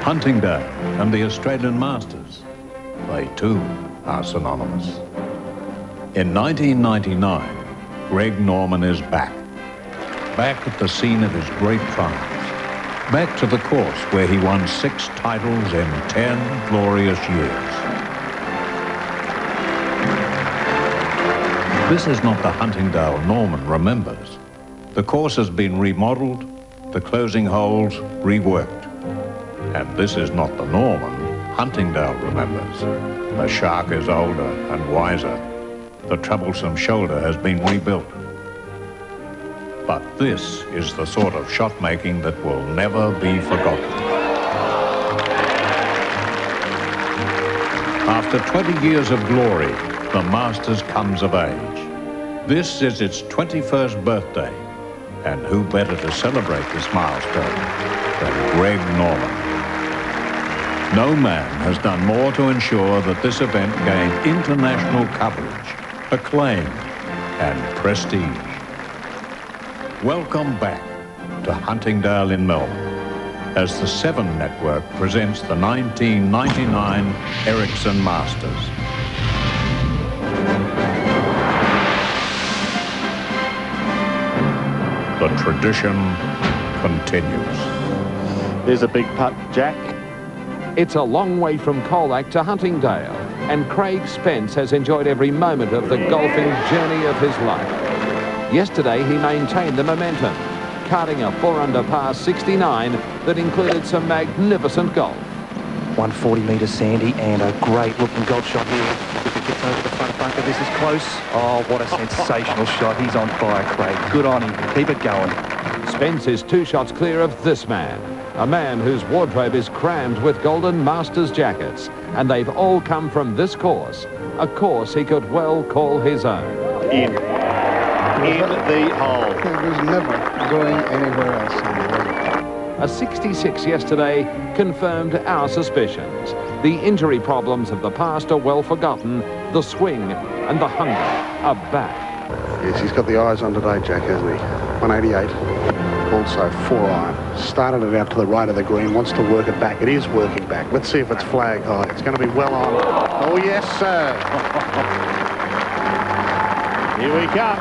Huntingdale and the Australian Masters, they too are synonymous. In 1999, Greg Norman is back. Back at the scene of his great triumphs. Back to the course where he won 6 titles in 10 glorious years. This is not the Huntingdale Norman remembers. The course has been remodeled, the closing holes reworked. And this is not the Norman Huntingdale remembers. The shark is older and wiser. The troublesome shoulder has been rebuilt. But this is the sort of shot making that will never be forgotten. After 20 years of glory, the Masters comes of age. This is its 21st birthday, and who better to celebrate this milestone than Greg Norman? No man has done more to ensure that this event gained international coverage, acclaim, and prestige. Welcome back to Huntingdale in Melbourne as the 7 Network presents the 1999 Ericsson Masters. The tradition continues. There's a big putt, Jack. It's a long way from Colac to Huntingdale, and Craig Spence has enjoyed every moment of the golfing journey of his life. Yesterday, he maintained the momentum, carding a 4-under par 69 that included some magnificent golf. 140 metres sandy and a great looking golf shot here. If it gets over the front bunker, this is close. Oh, what a sensational shot. He's on fire, Craig. Good on him. Keep it going. Spence is 2 shots clear of this man, a man whose wardrobe is crammed with golden Masters jackets, and they've all come from this course, a course he could well call his own. In the hole. It was never going anywhere else. A 66 yesterday confirmed our suspicions. The injury problems of the past are well forgotten. The swing and the hunger are back. Yes, he's got the eyes on today, Jack, hasn't he? 188. Also 4-iron. Started it out to the right of the green, wants to work it back. It is working back. Let's see if it's flag high. It's going to be well on. Oh, yes, sir. Here we come.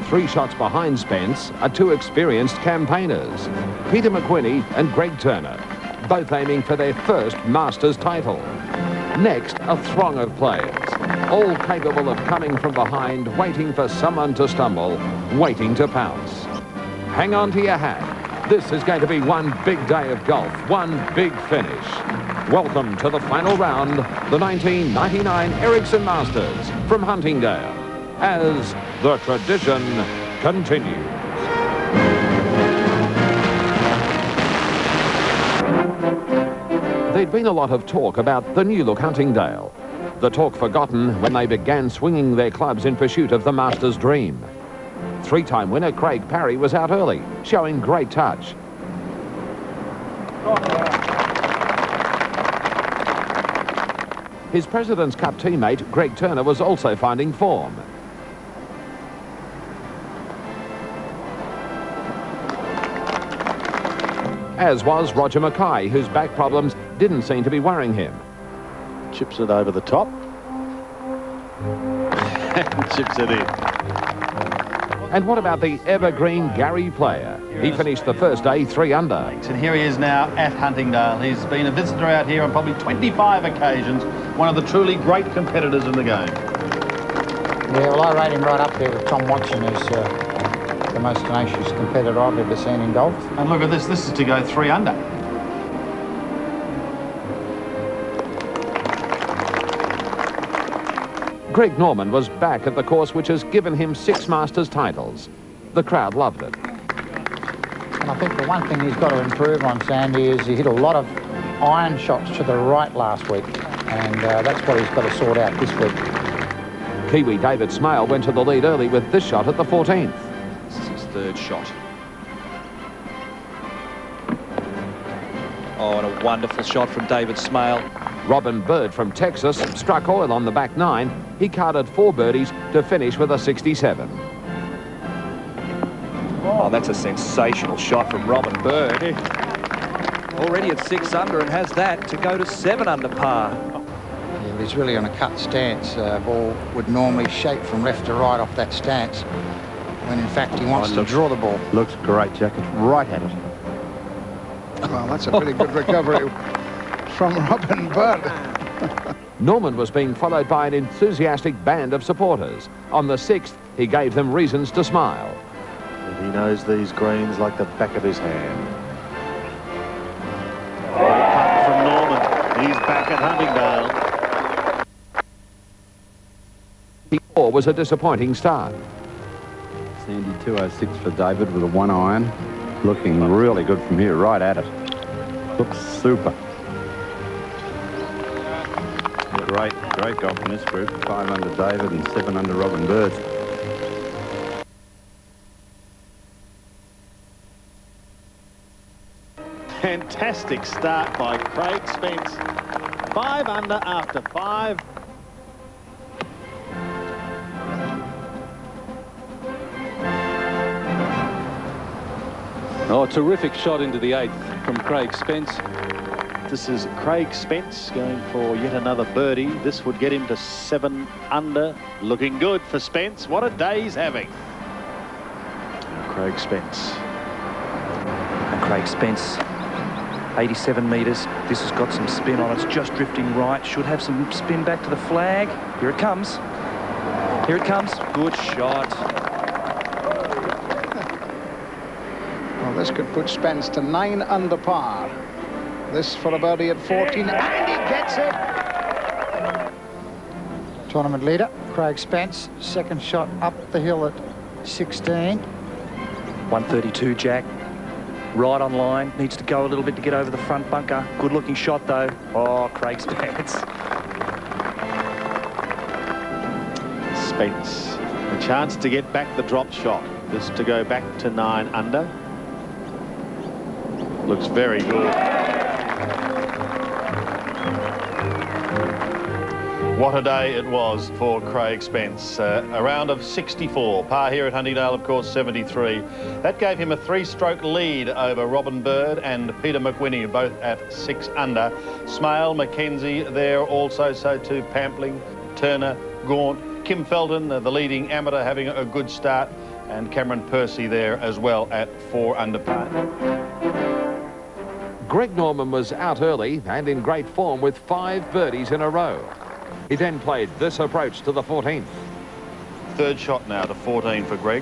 3 shots behind Spence are 2 experienced campaigners, Peter McQuinney and Greg Turner, both aiming for their first Masters title. Next, a throng of players, all capable of coming from behind, waiting for someone to stumble, waiting to pounce. Hang on to your hat. This is going to be one big day of golf, one big finish. Welcome to the final round, the 1999 Ericsson Masters from Huntingdale, as the tradition continues. There'd been a lot of talk about the new look Huntingdale. The talk forgotten when they began swinging their clubs in pursuit of the Masters dream. 3-time winner Craig Parry was out early, showing great touch. His President's Cup teammate Greg Turner was also finding form. As was Roger Mackay, whose back problems didn't seem to be worrying him. Chips it over the top. Chips it in. And what about the evergreen Gary Player? He finished the first day 3-under. And here he is now at Huntingdale. He's been a visitor out here on probably 25 occasions, one of the truly great competitors in the game. Yeah, well, I rate him right up there with Tom Watson, who's the most tenacious competitor I've ever seen in golf. And look at this. This is to go 3-under. Greg Norman was back at the course which has given him 6 Masters titles. The crowd loved it. And I think the one thing he's got to improve on, Sandy, is he hit a lot of iron shots to the right last week. And that's what he's got to sort out this week. Kiwi David Smale went to the lead early with this shot at the 14th. This is his 3rd shot. Oh, and a wonderful shot from David Smale. Robin Bird from Texas struck oil on the back 9. He carded 4 birdies to finish with a 67. Oh, that's a sensational shot from Robin Bird. Already at 6 under and has that to go to 7 under par. Yeah, he's really on a cut stance. Ball would normally shake from left to right off that stance, when in fact he wants to draw the ball. Looks great, Jack. It's right at it. Well, that's a pretty good recovery from Robin Bird. Norman was being followed by an enthusiastic band of supporters. On the 6th, he gave them reasons to smile. And he knows these greens like the back of his hand. Great putt from Norman. He's back at Huntingdale. The 4 was a disappointing start. Sandy 206 for David with a 1 iron. Looking really good from here, right at it. Looks super. Great golf in this group. 5 under David and 7 under Robin Bird. Fantastic start by Craig Spence. 5 under after 5. Oh, a terrific shot into the 8th from Craig Spence. This is Craig Spence going for yet another birdie. This would get him to 7 under. Looking good for Spence. What a day he's having. Craig Spence. And Craig Spence, 87 metres. This has got some spin on it. It's just drifting right. Should have some spin back to the flag. Here it comes. Here it comes. Good shot. Well, this could put Spence to 9 under par. This for a birdie at 14, and he gets it. Tournament leader, Craig Spence. Second shot up the hill at 16. 132, Jack. Right on line. Needs to go a little bit to get over the front bunker. Good looking shot, though. Oh, Craig Spence. Spence. A chance to get back the drop shot. This to go back to 9 under. Looks very good. What a day it was for Craig Spence. A round of 64. Par here at Huntingdale, of course, 73. That gave him a 3-stroke lead over Robin Bird and Peter McWhinney, both at 6 under. Smale, Mackenzie there also, so too Pampling, Turner, Gaunt, Kim Felton, the leading amateur, having a good start, and Cameron Percy there as well at 4 under par. Greg Norman was out early and in great form with 5 birdies in a row. He then played this approach to the 14th. Third shot now to 14 for Greg.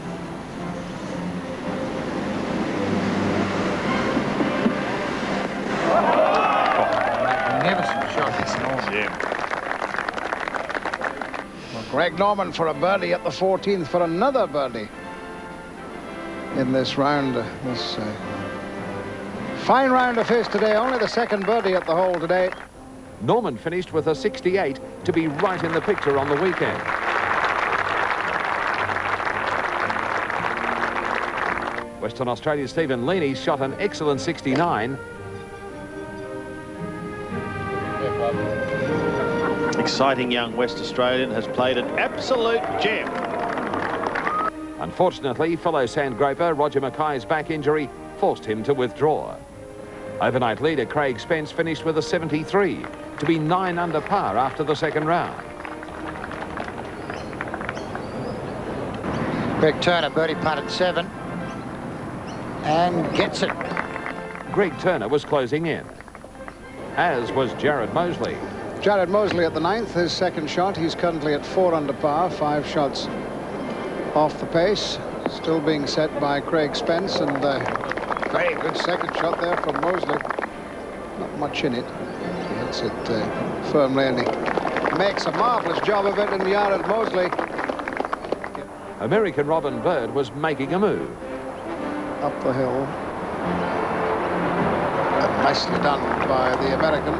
Magnificent shot. Yeah. Well, Greg Norman for a birdie at the 14th for another birdie in this round. This fine round of his today. Only the second birdie at the hole today. Norman finished with a 68 to be right in the picture on the weekend. Western Australia's Stephen Leaney shot an excellent 69. Exciting young West Australian has played an absolute gem. Unfortunately, fellow sandgroper Roger Mackay's back injury forced him to withdraw. Overnight leader Craig Spence finished with a 73 to be 9 under par after the second round. Greg Turner birdie putted 7 and gets it. Greg Turner was closing in, as was Jared Mosley. Jared Mosley at the 9th, his second shot. He's currently at 4 under par, 5 shots off the pace. Still being set by Craig Spence, and very good second shot there from Mosley. Not much in it. He hits it firmly, and he makes a marvellous job of it in Jared Mosley. American Robin Bird was making a move. Up the hill. And nicely done by the American.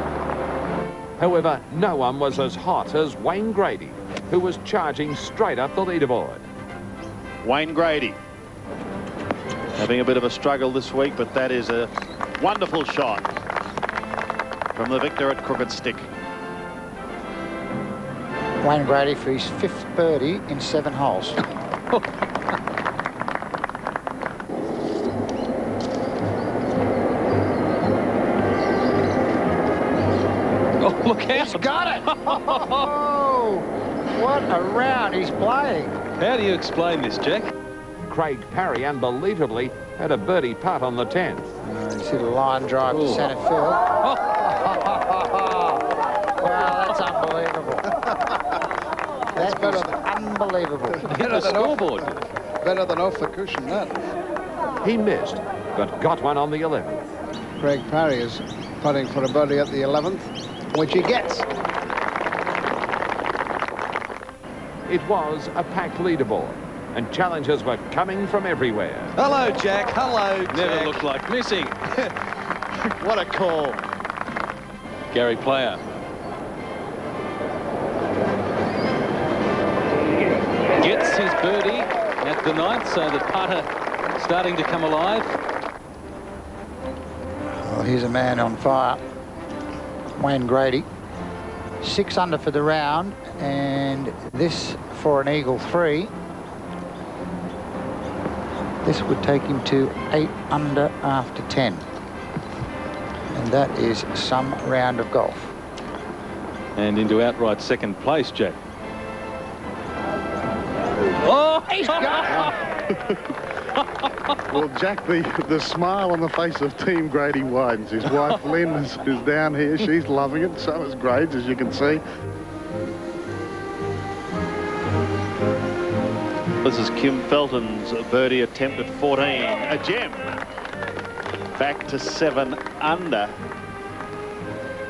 However, no one was as hot as Wayne Grady, who was charging straight up the leaderboard. Wayne Grady having a bit of a struggle this week, but that is a wonderful shot from the victor at Crooked Stick. Wayne Grady for his 5th birdie in 7 holes. Look out. He's got it. Oh, what a round he's playing. How do you explain this, Jack? Craig Parry, unbelievably, had a birdie putt on the 10th. He's hit a line drive to centre field. Oh. Wow, that's unbelievable. That's unbelievable. Hit the scoreboard. Better than off the cushion, that. He missed, but got one on the 11th. Craig Parry is putting for a birdie at the 11th, which he gets. It was a packed leaderboard, and challenges were coming from everywhere. Hello, Jack. Hello, Jack. Never looked like missing. What a call. Gary Player. Gets his birdie at the 9th, so the putter starting to come alive. Well, here's a man on fire. Wayne Grady. 6 under for the round, and this for an eagle 3. This would take him to 8 under after 10. And that is some round of golf. And into outright second place, Jack. Oh, he's got it! Well, Jack, the smile on the face of Team Grady widens. His wife Lynn is down here. She's loving it. So is Grades, as you can see. This is Kim Felton's birdie attempt at 14. A gem. Back to 7 under.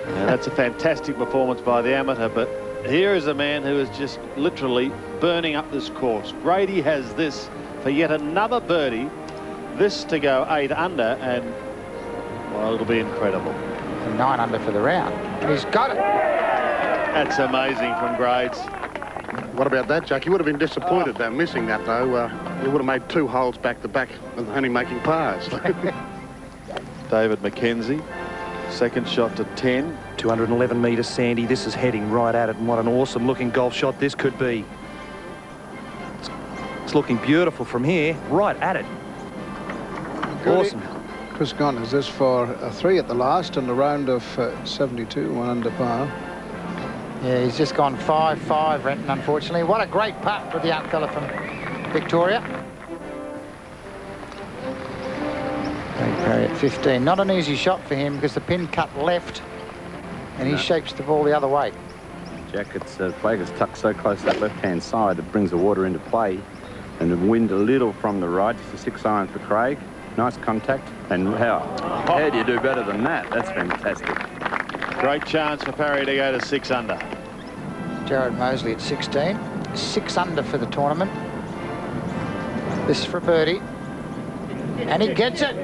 Now, that's a fantastic performance by the amateur, but here is a man who is just literally burning up this course. Grady has this for yet another birdie. This to go 8 under, and, well, it'll be incredible. 9 under for the round. And he's got it. That's amazing from Grades. What about that, Jack? You would have been disappointed about missing that, though. You would have made 2 holes back-to-back and only making pars. David McKenzie, second shot to 10. 211 metres, Sandy. This is heading right at it, and what an awesome-looking golf shot this could be. It's looking beautiful from here, right at it. Awesome. Chris Gunn, is this for a 3 at the last and a round of 72, 1 under par? Yeah, he's just gone 5-5, Renton, unfortunately. What a great putt for the young fella from Victoria. Craig Parry at 15. Not an easy shot for him because the pin cut left and he shapes the ball the other way. Jack, its flag is tucked so close to that left-hand side, it brings the water into play. And the wind a little from the right. Just a 6 iron for Craig. Nice contact. And how do you do better than that? That's fantastic. Great chance for Parry to go to 6 under. Jared Mosley at 16. 6 under for the tournament. This is for birdie. And he gets it.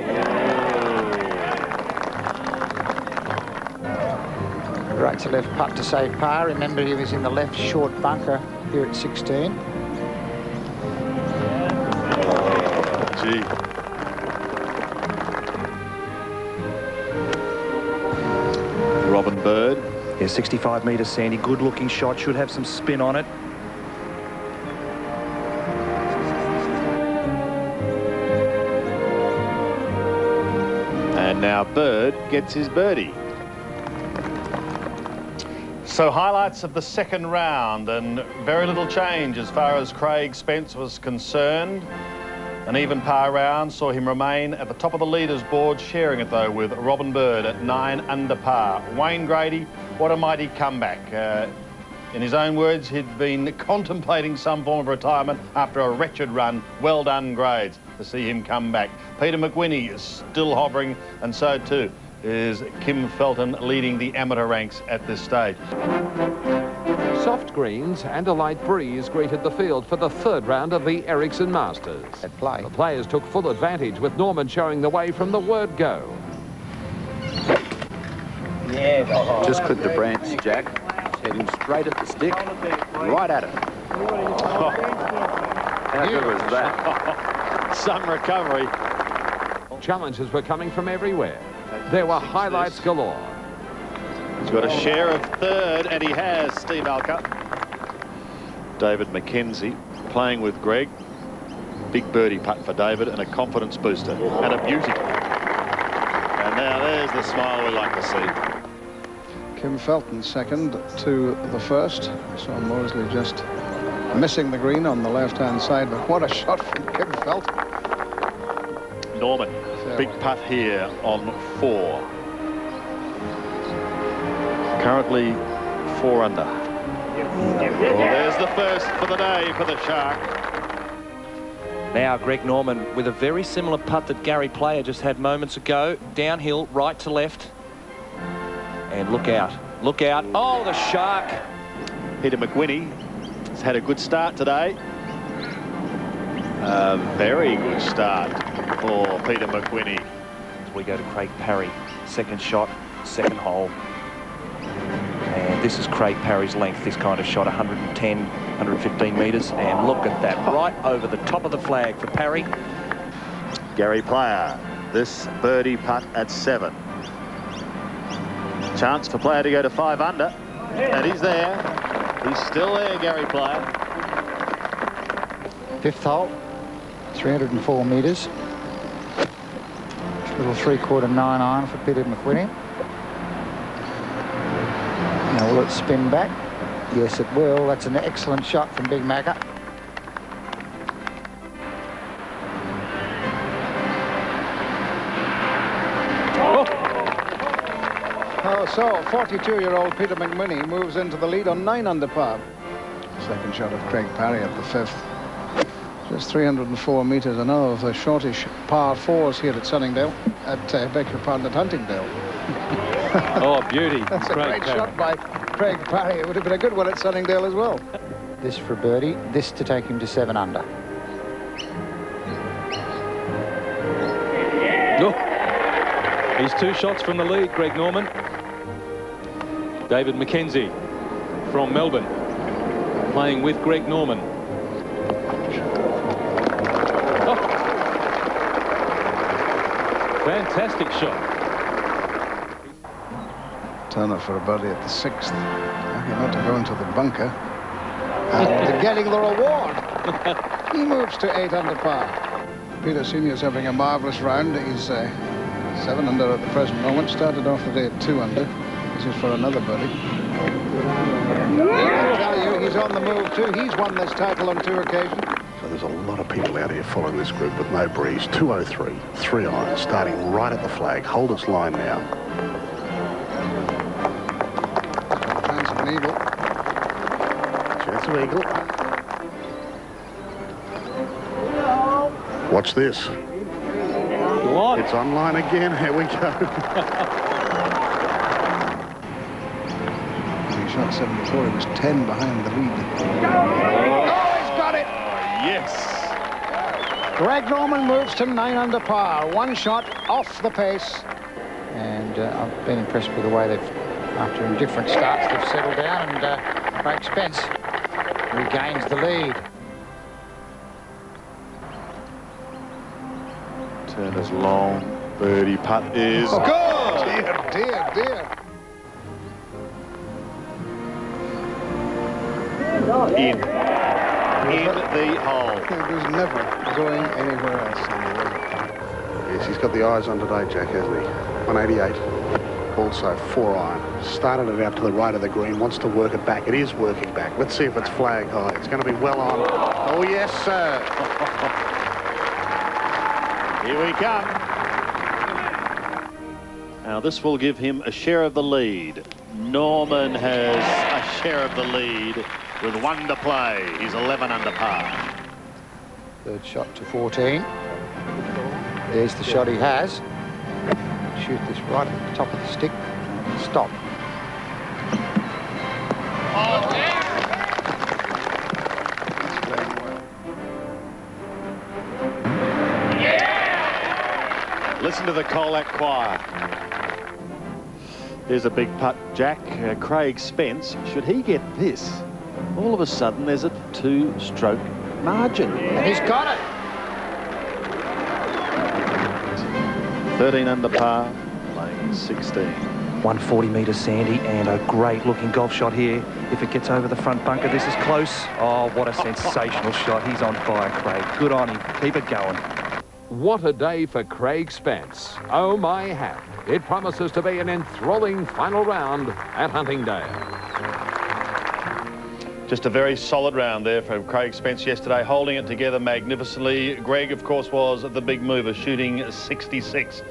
Right to left putt to save par. Remember, he was in the left short bunker here at 16. Gee. Robin Bird. Yeah, 65 metres, Sandy. Good-looking shot. Should have some spin on it. And now Bird gets his birdie. So highlights of the second round, and very little change as far as Craig Spence was concerned. An even par round saw him remain at the top of the leaders board, sharing it though with Robin Bird at 9 under par. Wayne Grady, what a mighty comeback. In his own words, he'd been contemplating some form of retirement after a wretched run. Well done, Grades, to see him come back. Peter McWhinney is still hovering, and so too is Kim Felton, leading the amateur ranks at this stage. Soft greens and a light breeze greeted the field for the 3rd round of the Ericsson Masters. At play. The players took full advantage, with Norman showing the way from the word go. Just clipped the branch, Jack. Heading straight at the stick. Right at it. How good was that? Some recovery. Challenges were coming from everywhere. There were highlights galore. He's got a share of 3rd, and he has, Steve Alcutt. David McKenzie playing with Greg. Big birdie putt for David, and a confidence booster, and a beauty. And now there's the smile we like to see. Kim Felton second to the first. So Mosley just missing the green on the left-hand side, but what a shot from Kim Felton. Norman, big putt here on 4. Currently 4 under. Well, there's the first for the day for the Shark. Now Greg Norman with a very similar putt that Gary Player just had moments ago. Downhill, right to left. And look out. Look out. Oh, the Shark. Peter McWhinney has had a good start today. A very good start for Peter McWhinney. We go to Craig Parry. Second shot, second hole. And this is Craig Parry's length, this kind of shot, 110, 115 metres. And look at that, right over the top of the flag for Parry. Gary Player, this birdie putt at 7. Chance for Player to go to 5 under. And he's there. He's still there, Gary Player. 5th hole, 304 metres. Little 3/4 9 iron for Peter McWhinney. Now will it spin back? Yes, it will. That's an excellent shot from Big Macca. So 42-year-old Peter McWhinney moves into the lead on 9 under par. Second shot of Craig Parry at the 5th. Just 304 metres, another of the shortish par 4s here at Sunningdale, beg your pardon, at Huntingdale. Oh, beauty. That's a great shot by Craig Parry. It would have been a good one at Sunningdale as well. This for birdie, this to take him to 7 under. Look, he's 2 shots from the lead, Greg Norman. David McKenzie from Melbourne, playing with Greg Norman. Oh. Fantastic shot. Turner for a birdie at the 6th. Lucky not to go into the bunker. And getting the reward. He moves to 8 under par. Peter Senior's having a marvellous round. He's 7 under at the present moment. Started off the day at 2 under. This is for another birdie. I tell you, he's on the move too. He's won this title on 2 occasions. So there's a lot of people out here following this group with no breeze. 203, 3 iron, starting right at the flag. Hold its line now. Chance of an eagle. Chance of eagle. Watch this. What? It's online again. Here we go. He shot 74. He was 10 behind the lead. Oh, he's got it. Yes. Greg Norman moves to 9 under par. 1 shot off the pace. And I've been impressed with the way they've, after indifferent starts, they've settled down, and Craig Spence regains the lead. Turner's long birdie putt is good. Dear, dear, dear. In the hole. He was never going anywhere else. Yes, he's got the eyes on today, Jack, hasn't he? 188. Also 4 iron. Started it out to the right of the green. Wants to work it back. It is working back. Let's see if it's flag high. It's going to be well on. Oh, yes, sir. Here we come. Now this will give him a share of the lead. Norman has a share of the lead with 1 to play. He's 11 under par. 3rd shot to 14. There's the shot he has. Shoot this right at the top of the stick. Stop. Listen to the Colac choir. There's a big putt, Jack. Craig Spence, should he get this, all of a sudden there's a 2-stroke margin. And he's got it. 13 under par, playing 16. 140 metres, Sandy, and a great looking golf shot here. If it gets over the front bunker, this is close. Oh, what a sensational shot. He's on fire, Craig. Good on him. Keep it going. What a day for Craig Spence. Oh my hat. It promises to be an enthralling final round at Huntingdale. Just a very solid round there from Craig Spence yesterday, holding it together magnificently. Greg, of course, was the big mover, shooting 66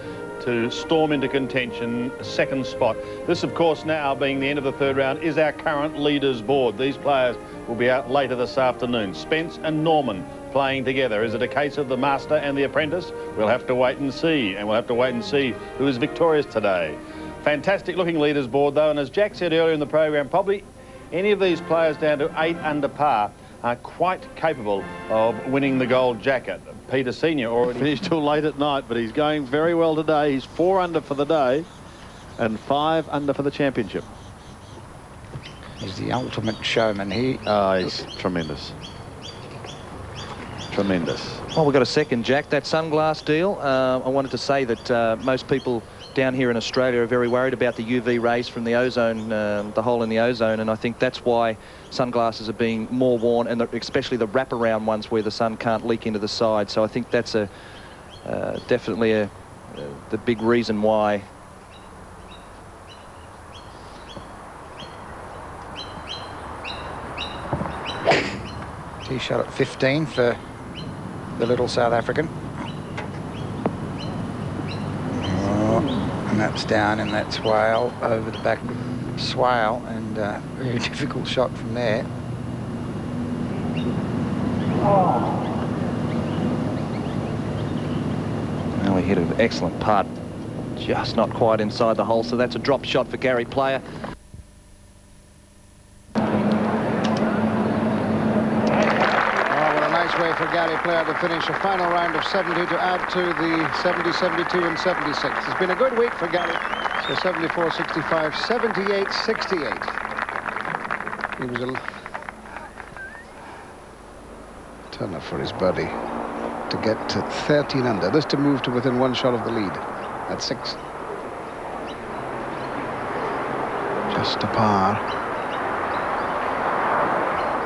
to storm into contention, second spot. This, of course, now being the end of the third round, is our current leaders board. These players will be out later this afternoon. Spence and Norman playing together. Is it a case of the master and the apprentice? We'll have to wait and see, and we'll have to wait and see who is victorious today. Fantastic looking leaders board, though, and as Jack said earlier in the program, probably any of these players down to 8 under par are quite capable of winning the gold jacket. Peter Senior already finished till late at night, but he's going very well today. He's 4 under for the day and 5 under for the championship. He's the ultimate showman. He's tremendous. Tremendous. Well, we've got a second, Jack. That sunglass deal, I wanted to say that most people down here in Australia are very worried about the UV rays from the ozone, the hole in the ozone, and I think that's why sunglasses are being more worn, and especially the wraparound ones where the sun can't leak into the side. So I think that's definitely the big reason why. Tee shot at 15 for the little South African. And that's down in that swale, over the back swale, and very difficult shot from there. Well, he hit an excellent putt, just not quite inside the hole, so that's a drop shot for Gary Player. Way for Gary Player to finish a final round of 70 to add to the 70, 72 and 76. It's been a good week for Gary. So 74, 65, 78, 68. He was a turner for his birdie to get to 13 under. This to move to within 1 shot of the lead at 6. Just a par.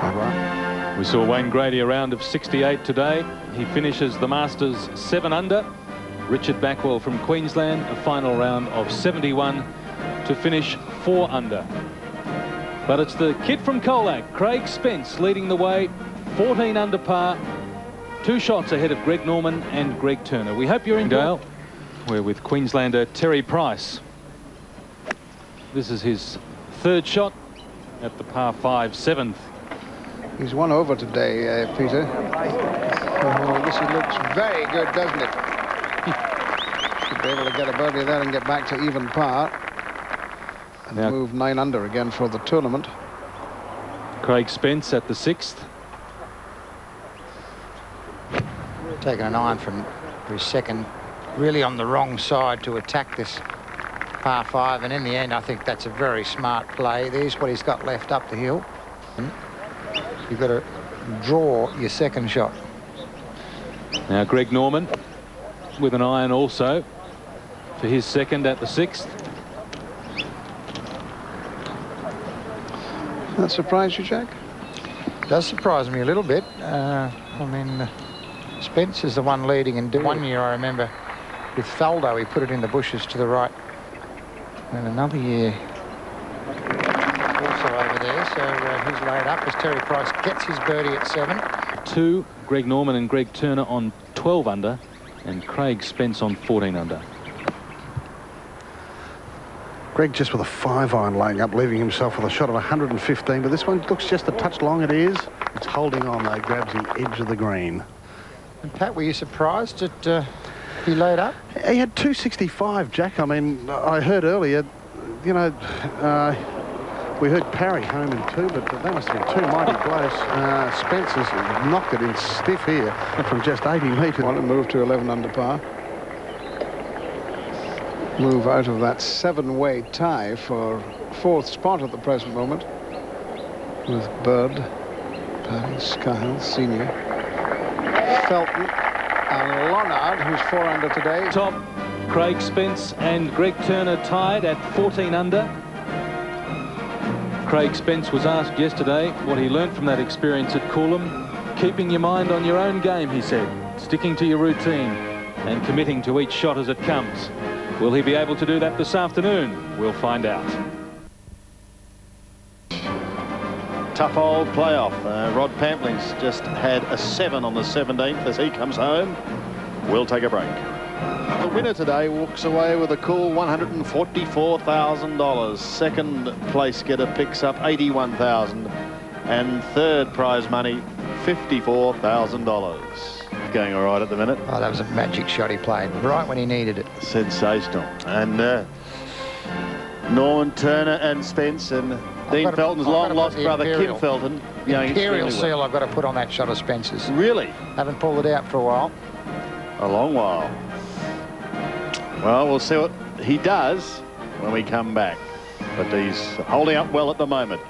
All right. We saw Wayne Grady a round of 68 today. He finishes the Masters 7 under. Richard Backwell from Queensland, a final round of 71 to finish 4 under. But it's the kid from Colac, Craig Spence, leading the way, 14 under par, 2 shots ahead of Greg Norman and Greg Turner. We hope you're enjoying. We're with Queenslander Terry Price. This is his 3rd shot at the par 5 7th. He's 1 over today, Peter. Oh, this looks very good, doesn't it? Should be able to get a birdie there and get back to even par. And move 9 under again for the tournament. Craig Spence at the 6th. Taking an iron from his second, really on the wrong side to attack this par 5. And in the end, I think that's a very smart play. There's what he's got left up the hill. You've got to draw your second shot. Now Greg Norman with an iron also for his second at the 6th. That surprise you, Jack? Does surprise me a little bit. I mean, Spence is the one leading, and 1 year I remember with Faldo, he put it in the bushes to the right. And another year also over there, so he's laid up as Terry Price gets his birdie at 7. 2, Greg Norman and Greg Turner on 12 under, and Craig Spence on 14 under. Greg just with a 5-iron laying up, leaving himself with a shot of 115, but this one looks just a touch long. It is. It's holding on, though, grabs the edge of the green. And Pat, were you surprised that he laid up? He had 265, Jack. I mean, I heard earlier, you know, we heard Parry home in 2, but that must have been 2 mighty close. Spence has knocked it in stiff here from just 80 metres. Want to move to 11 under par. Move out of that 7-way tie for 4th spot at the present moment with Bird, Paddy, Scahill, Senior, Felton and Lonard, who's 4 under today. Top, Craig Spence and Greg Turner tied at 14 under. Craig Spence was asked yesterday what he learnt from that experience at Coolum. Keeping your mind on your own game, he said. Sticking to your routine. and committing to each shot as it comes. Will he be able to do that this afternoon? We'll find out. Tough old playoff. Rod Pampling's just had a 7 on the 17th as he comes home. We'll take a break. The winner today walks away with a cool $144,000. Second place getter picks up $81,000, and third prize money $54,000. Going all right at the minute. Oh, that was a magic shot he played right when he needed it. Sensational. And Norman Turner and Spence and Dean Felton's long-lost brother Kim Felton. Imperial seal I've got to put on that shot of Spence's. Really? Haven't pulled it out for a while. A long while. Well, we'll see what he does when we come back. But he's holding up well at the moment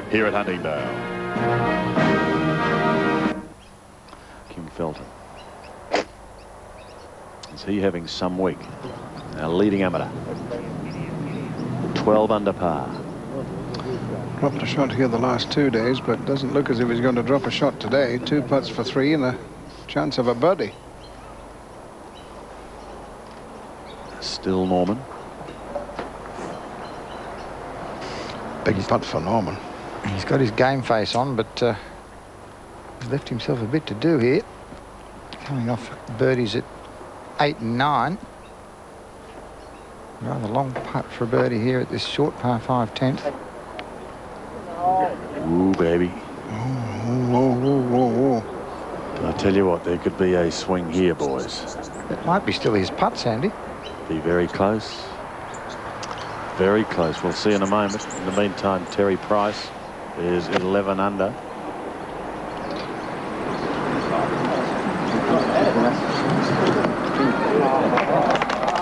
here at Huntingdale. Kim Felton. Is he having some week? Our leading amateur. 12 under par. Dropped a shot here the last 2 days, but doesn't look as if he's going to drop a shot today. 2 putts for 3 and a chance of a birdie. Still Norman. Big putt for Norman. He's got his game face on, but he's left himself a bit to do here. Coming off birdies at 8 and 9. Rather long putt for a birdie here at this short par 5 10th. Ooh, baby. Whoa. I tell you what, there could be a swing here, boys. It might be still his putt, Sandy. Be very close. Very close. We'll see in a moment. In the meantime, Terry Price is 11 under.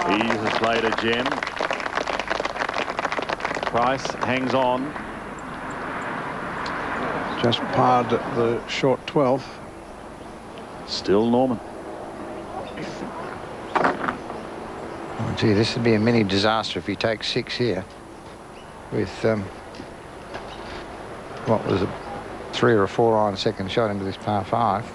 He has played a gem. Price hangs on. Just parred the short 12. Still Norman. Oh, gee, this would be a mini disaster if he takes 6 here. With what was a 3 or a 4 iron second shot into this par 5.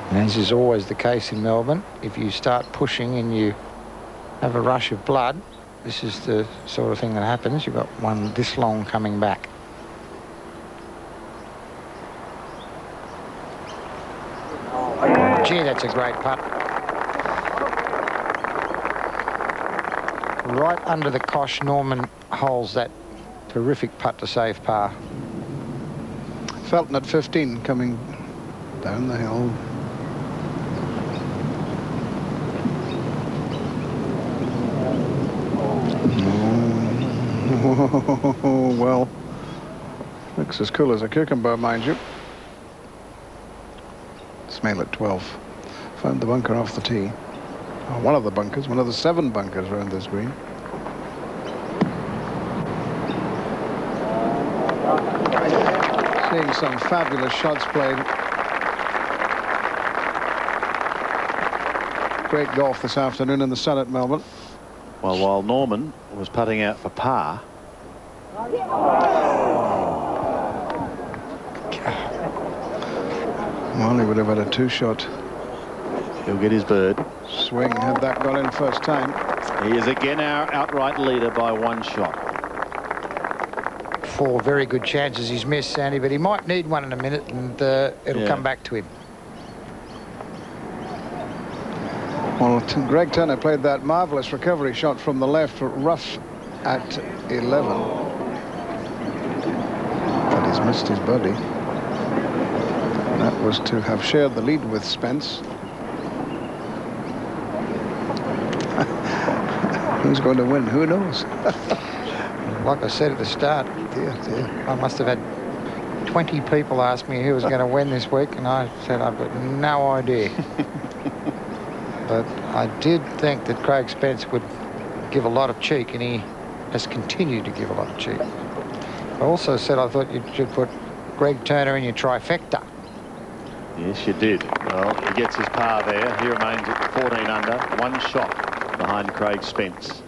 And as is always the case in Melbourne, if you start pushing and you have a rush of blood, this is the sort of thing that happens. You've got one this long coming back. Gee, that's a great putt. Right under the cosh, Norman holds that terrific putt to save par. Felton at 15 coming down the hill. Oh, well, looks as cool as a cucumber, mind you. Smale at 12. Found the bunker off the tee. Oh, one of the bunkers, one of the 7 bunkers around this green. Seeing some fabulous shots played. Great golf this afternoon in the sun at Melbourne. Well, while Norman was putting out for par. Well, he would have had a 2-shot. He'll get his bird. Swing had that gone in first time. He is again our outright leader by 1 shot. 4 very good chances he's missed, Sandy, but he might need one in a minute, and it'll come back to him. Well, Greg Turner played that marvellous recovery shot from the left, rough at 11. But he's missed his birdie. That was to have shared the lead with Spence. Who's going to win? Who knows? Like I said at the start, I must have had 20 people ask me who was going to win this week, and I said I've got no idea. But I did think that Craig Spence would give a lot of cheek, and he has continued to give a lot of cheek. I also said I thought you should put Greg Turner in your trifecta. Yes, you did. Well, he gets his par there. He remains at 14 under, 1 shot behind Craig Spence.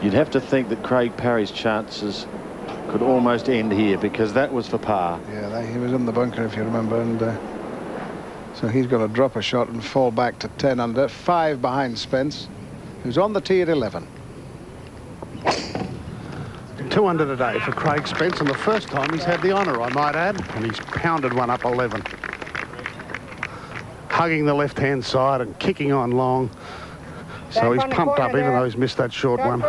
You'd have to think that Craig Parry's chances could almost end here, because that was for par. Yeah, he was in the bunker, if you remember, and so he's got to drop a shot and fall back to 10 under, 5 behind Spence, who's on the tee at 11. 2 under today for Craig Spence, and the first time he's had the honour, I might add, and he's pounded one up 11. Hugging the left-hand side and kicking on long. So he's pumped up, even though he's missed that short one.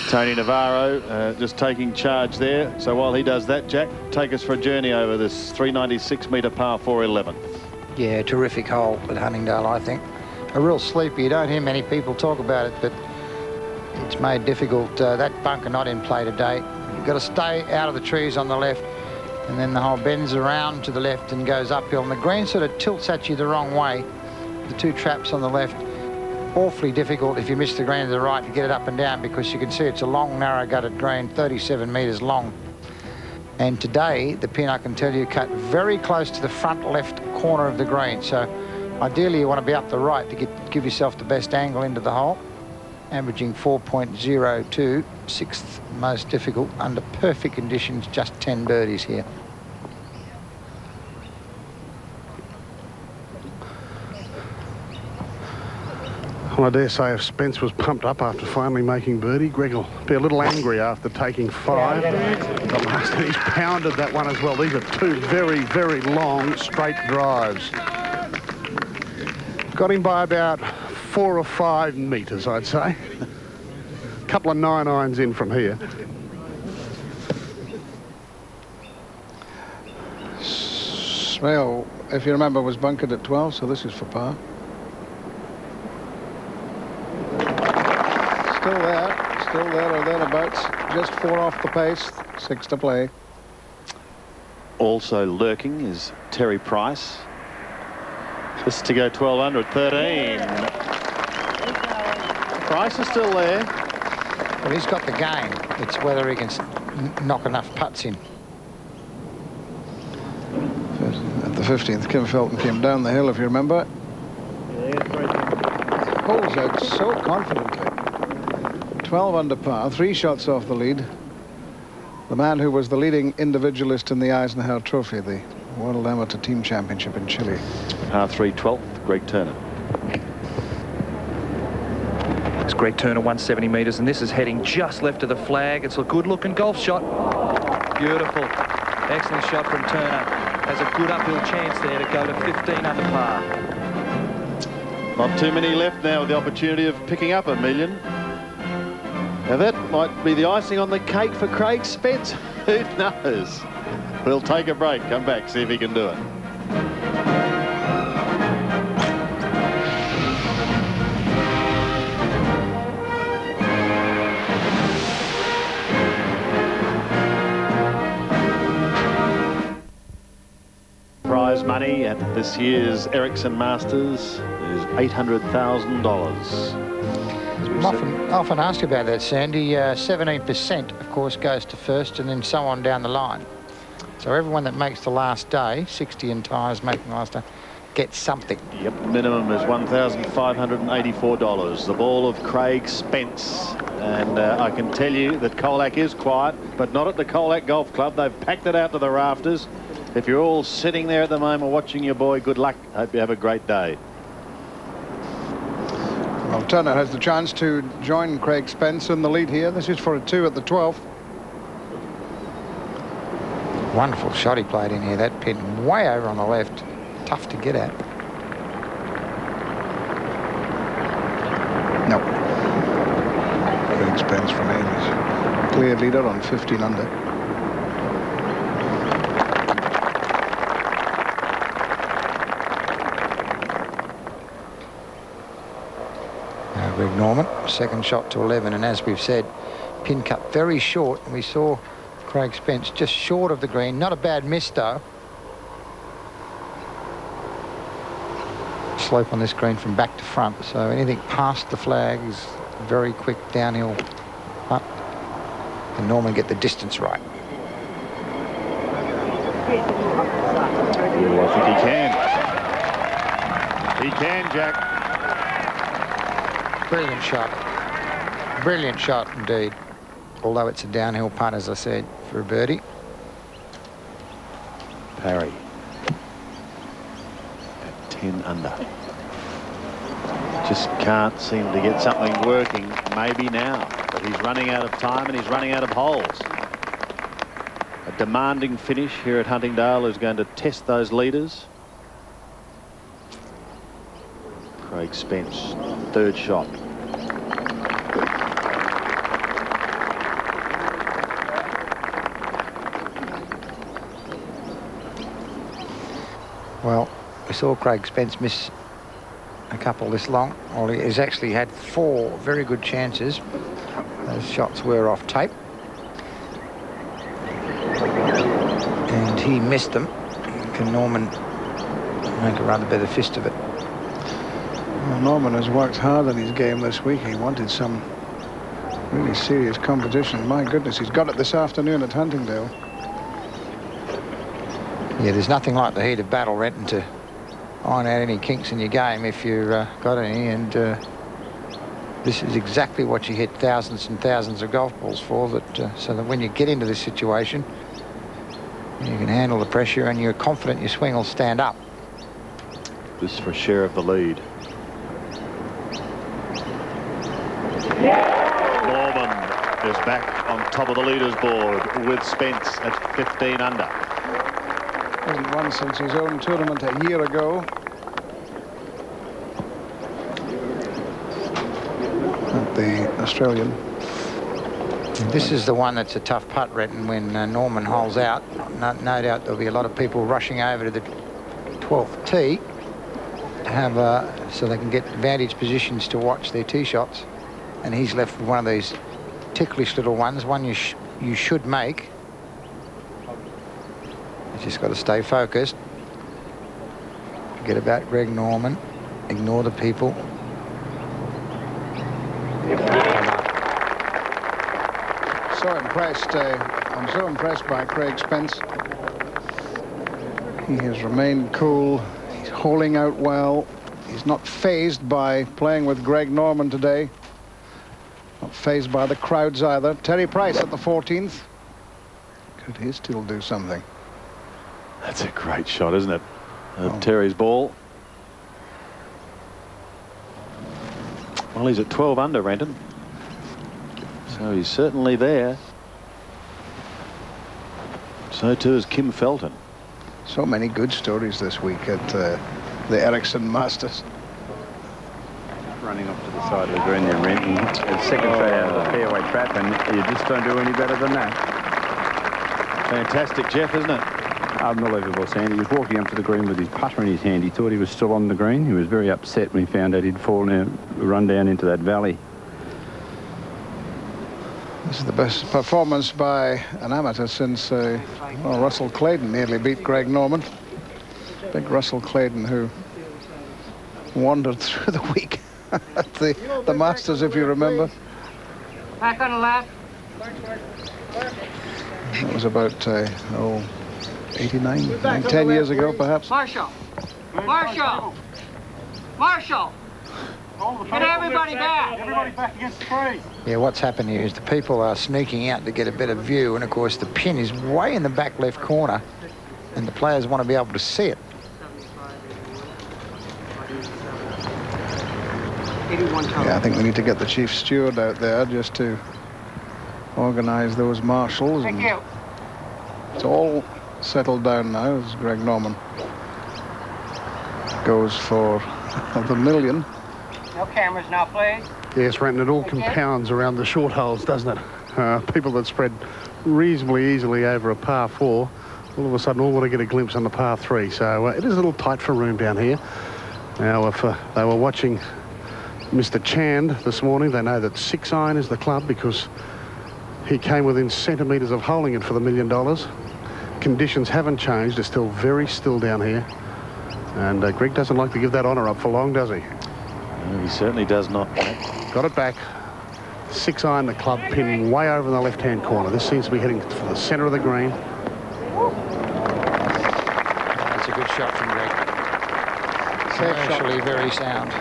Tony Navarro just taking charge there. So while he does that, Jack, take us for a journey over this 396-metre par 4 11th. Yeah, terrific hole at Huntingdale, I think. A real sleeper. You don't hear many people talk about it, but it's made difficult. That bunker not in play today. You've got to stay out of the trees on the left, and then the hole bends around to the left and goes uphill. And the green sort of tilts at you the wrong way. The 2 traps on the left, awfully difficult if you miss the green to the right to get it up and down, because you can see it's a long, narrow-gutted green, 37 metres long. And today, the pin, I can tell you, cut very close to the front left corner of the green. So ideally, you want to be up the right to give yourself the best angle into the hole. Averaging 4.02, 6th most difficult under perfect conditions, just 10 birdies here. Well, I dare say if Spence was pumped up after finally making birdie, Greg will be a little angry after taking 5. The last, he's pounded that one as well. These are 2 very, very long straight drives. Got him by about 4 or 5 metres, I'd say. A couple of 9-irons in from here. Smale, if you remember, was bunkered at 12, so this is for par. Still there or thereabouts. Just 4 off the pace, 6 to play. Also lurking is Terry Price. This to go 12 under at 13. Price is still there. Well, he's got the game. It's whether he can knock enough putts in. At the 15th, Kim Felton came down the hill, if you remember. Pulls out so confidently. 12 under par, 3 shots off the lead. The man who was the leading individualist in the Eisenhower Trophy, the World Amateur Team Championship in Chile. Par 3 12th, Greg Turner. It's Greg Turner, 170 metres, and this is heading just left of the flag. It's a good-looking golf shot. Beautiful. Excellent shot from Turner. Has a good uphill chance there to go to 15 under par. Not too many left now with the opportunity of picking up $1 million. Now that might be the icing on the cake for Craig Spence. Who knows? We'll take a break, come back, see if he can do it. Prize money at this year's Ericsson Masters is $800,000. I'm often asked about that, Sandy. 17%, of course, goes to first, and then so on down the line. So everyone that makes the last day, 60 entires making the last day, gets something. Yep, minimum is $1,584. The ball of Craig Spence. And I can tell you that Colac is quiet, but not at the Colac Golf Club. They've packed it out to the rafters. If you're all sitting there at the moment watching your boy, good luck. Hope you have a great day. Well, Turner has the chance to join Craig Spence in the lead here. This is for a 2 at the 12th. Wonderful shot he played in here. That pin way over on the left. Tough to get at. No. Craig Spence from Ames. Clear leader on 15 under. Greg Norman, second shot to 11, and as we've said, pin cut very short, and we saw Craig Spence just short of the green. Not a bad miss, though. Slope on this green from back to front, so anything past the flag is very quick downhill up. And Norman get the distance right. Ooh, I think he can. He can, Jack. Brilliant shot. Brilliant shot indeed. Although it's a downhill putt, as I said, for a birdie. Parry at 10 under. Just can't seem to get something working. Maybe now, but he's running out of time and he's running out of holes. A demanding finish here at Huntingdale is going to test those leaders. Craig Spence, third shot. Well, we saw Craig Spence miss a couple this long. Well, he's actually had 4 very good chances. Those shots were off tape. And he missed them. Can Norman make a rather better fist of it? Well, Norman has worked hard on his game this week. He wanted some really serious competition. My goodness, he's got it this afternoon at Huntingdale. Yeah, there's nothing like the heat of battle, Renton, to iron out any kinks in your game if you've got any. And this is exactly what you hit thousands and thousands of golf balls for, so that when you get into this situation, you can handle the pressure and you're confident your swing will stand up. This for a share of the lead. Norman is back on top of the leaders board with Spence at 15 under. Hasn't won since his own tournament a year ago. At the Australian. This is the one that's a tough putt, Renton, when Norman holes out. No doubt there'll be a lot of people rushing over to the 12th tee to have, so they can get advantage positions to watch their tee shots. And he's left with one of these ticklish little ones, one you should make. You just got to stay focused. Forget about Greg Norman. Ignore the people. So impressed. I'm so impressed by Craig Spence. He has remained cool. He's holing out well. He's not fazed by playing with Greg Norman today. Not fazed by the crowds either. Terry Price at the 14th. Could he still do something? That's a great shot, isn't it? Terry's ball. Well, he's at 12 under, Renton. So he's certainly there. So too is Kim Felton. So many good stories this week at the Ericsson Masters. Running off to the side of the green there, Renton. Second straight out of the fairway trap, and you just don't do any better than that. Fantastic, Jeff, isn't it? Unbelievable, Sandy. He was walking up to the green with his putter in his hand. He thought he was still on the green. He was very upset when he found out he'd run down into that valley. This is the best performance by an amateur since Russell Clayton nearly beat Greg Norman. Big Russell Clayton, who wandered through the week at the Masters, if you remember. Back on the left. That was about 89, 10 years ago, perhaps. Marshall. Marshall. Marshall. Get everybody back. Everybody back against the tree. Yeah, what's happened here is the people are sneaking out to get a better view, and of course the pin is way in the back left corner, and the players want to be able to see it. Yeah, I think we need to get the chief steward out there just to organise those marshals. Thank you. It's all settled down now as Greg Norman goes for the million. No cameras now, please. Yes, Renton, it all compounds around the short holes, doesn't it? People that spread reasonably easily over a par 4, all of a sudden all want to get a glimpse on the par 3. So it is a little tight for room down here. Now, if they were watching Mr. Chand this morning, they know that 6-iron is the club because he came within centimetres of holding it for the $1 million. Conditions haven't changed. It's still very still down here. And Greg doesn't like to give that honour up for long, does he? No, he certainly does not. Got it back. 6-iron, the club pin way over in the left-hand corner. This seems to be heading for the centre of the green. That's a good shot from Greg. Commercially very sound.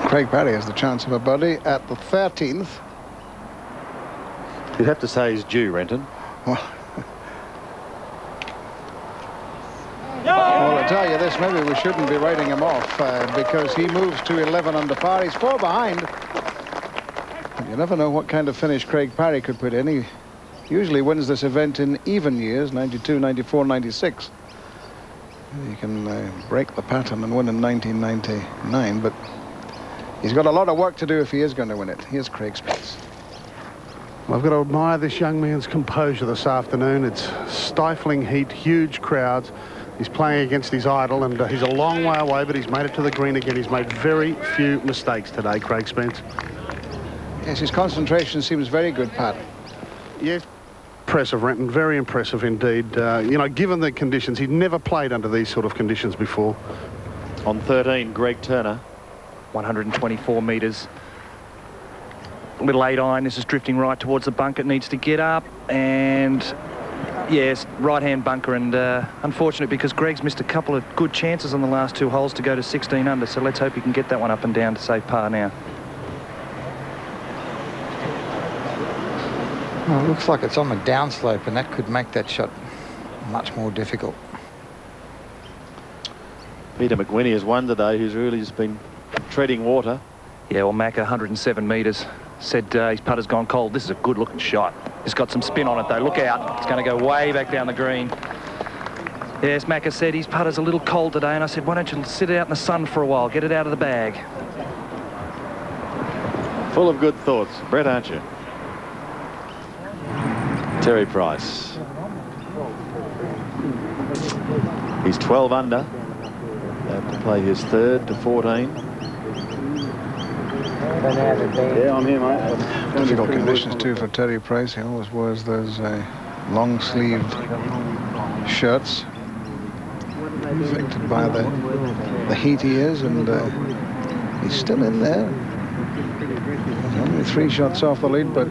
Craig Parry has the chance of a birdie at the 13th. You'd have to say he's due, Renton. Well, I tell you this, maybe we shouldn't be writing him off because he moves to 11 under par. He's 4 behind. You never know what kind of finish Craig Parry could put in. He usually wins this event in even years, 92, 94, 96. He can break the pattern and win in 1999, but he's got a lot of work to do if he is going to win it. Here's Craig Spence. I've got to admire this young man's composure this afternoon. It's stifling heat, huge crowds. He's playing against his idol, and he's a long way away, but he's made it to the green again. He's made very few mistakes today, Craig Spence. Yes, his concentration seems very good, Pat. Yes, impressive, Renton, very impressive indeed. You know, given the conditions, he'd never played under these sort of conditions before. On 13, Greg Turner. 124 metres. Little 8 iron. This is drifting right towards the bunker. It needs to get up, and yes, right-hand bunker, and unfortunate because Greg's missed a couple of good chances on the last 2 holes to go to 16 under, so let's hope he can get that one up and down to save par now. Well, it looks like it's on the downslope, and that could make that shot much more difficult. Peter McWhinney has won today, who's really just been treading water. Yeah, well, Macca, 107 metres. Said his putter's gone cold. This is a good-looking shot. It's got some spin on it, though. Look out. It's going to go way back down the green. Yes, Macca said his putter's a little cold today, and I said, why don't you sit out in the sun for a while, get it out of the bag. Full of good thoughts. Brett, aren't you? Terry Price. He's 12 under. They have to play his 3rd to 14. Yeah, I'm here, mate. Difficult conditions too for Terry Price. He always wears those long-sleeved shirts, affected by the heat he is, and he's still in there. Only 3 shots off the lead, but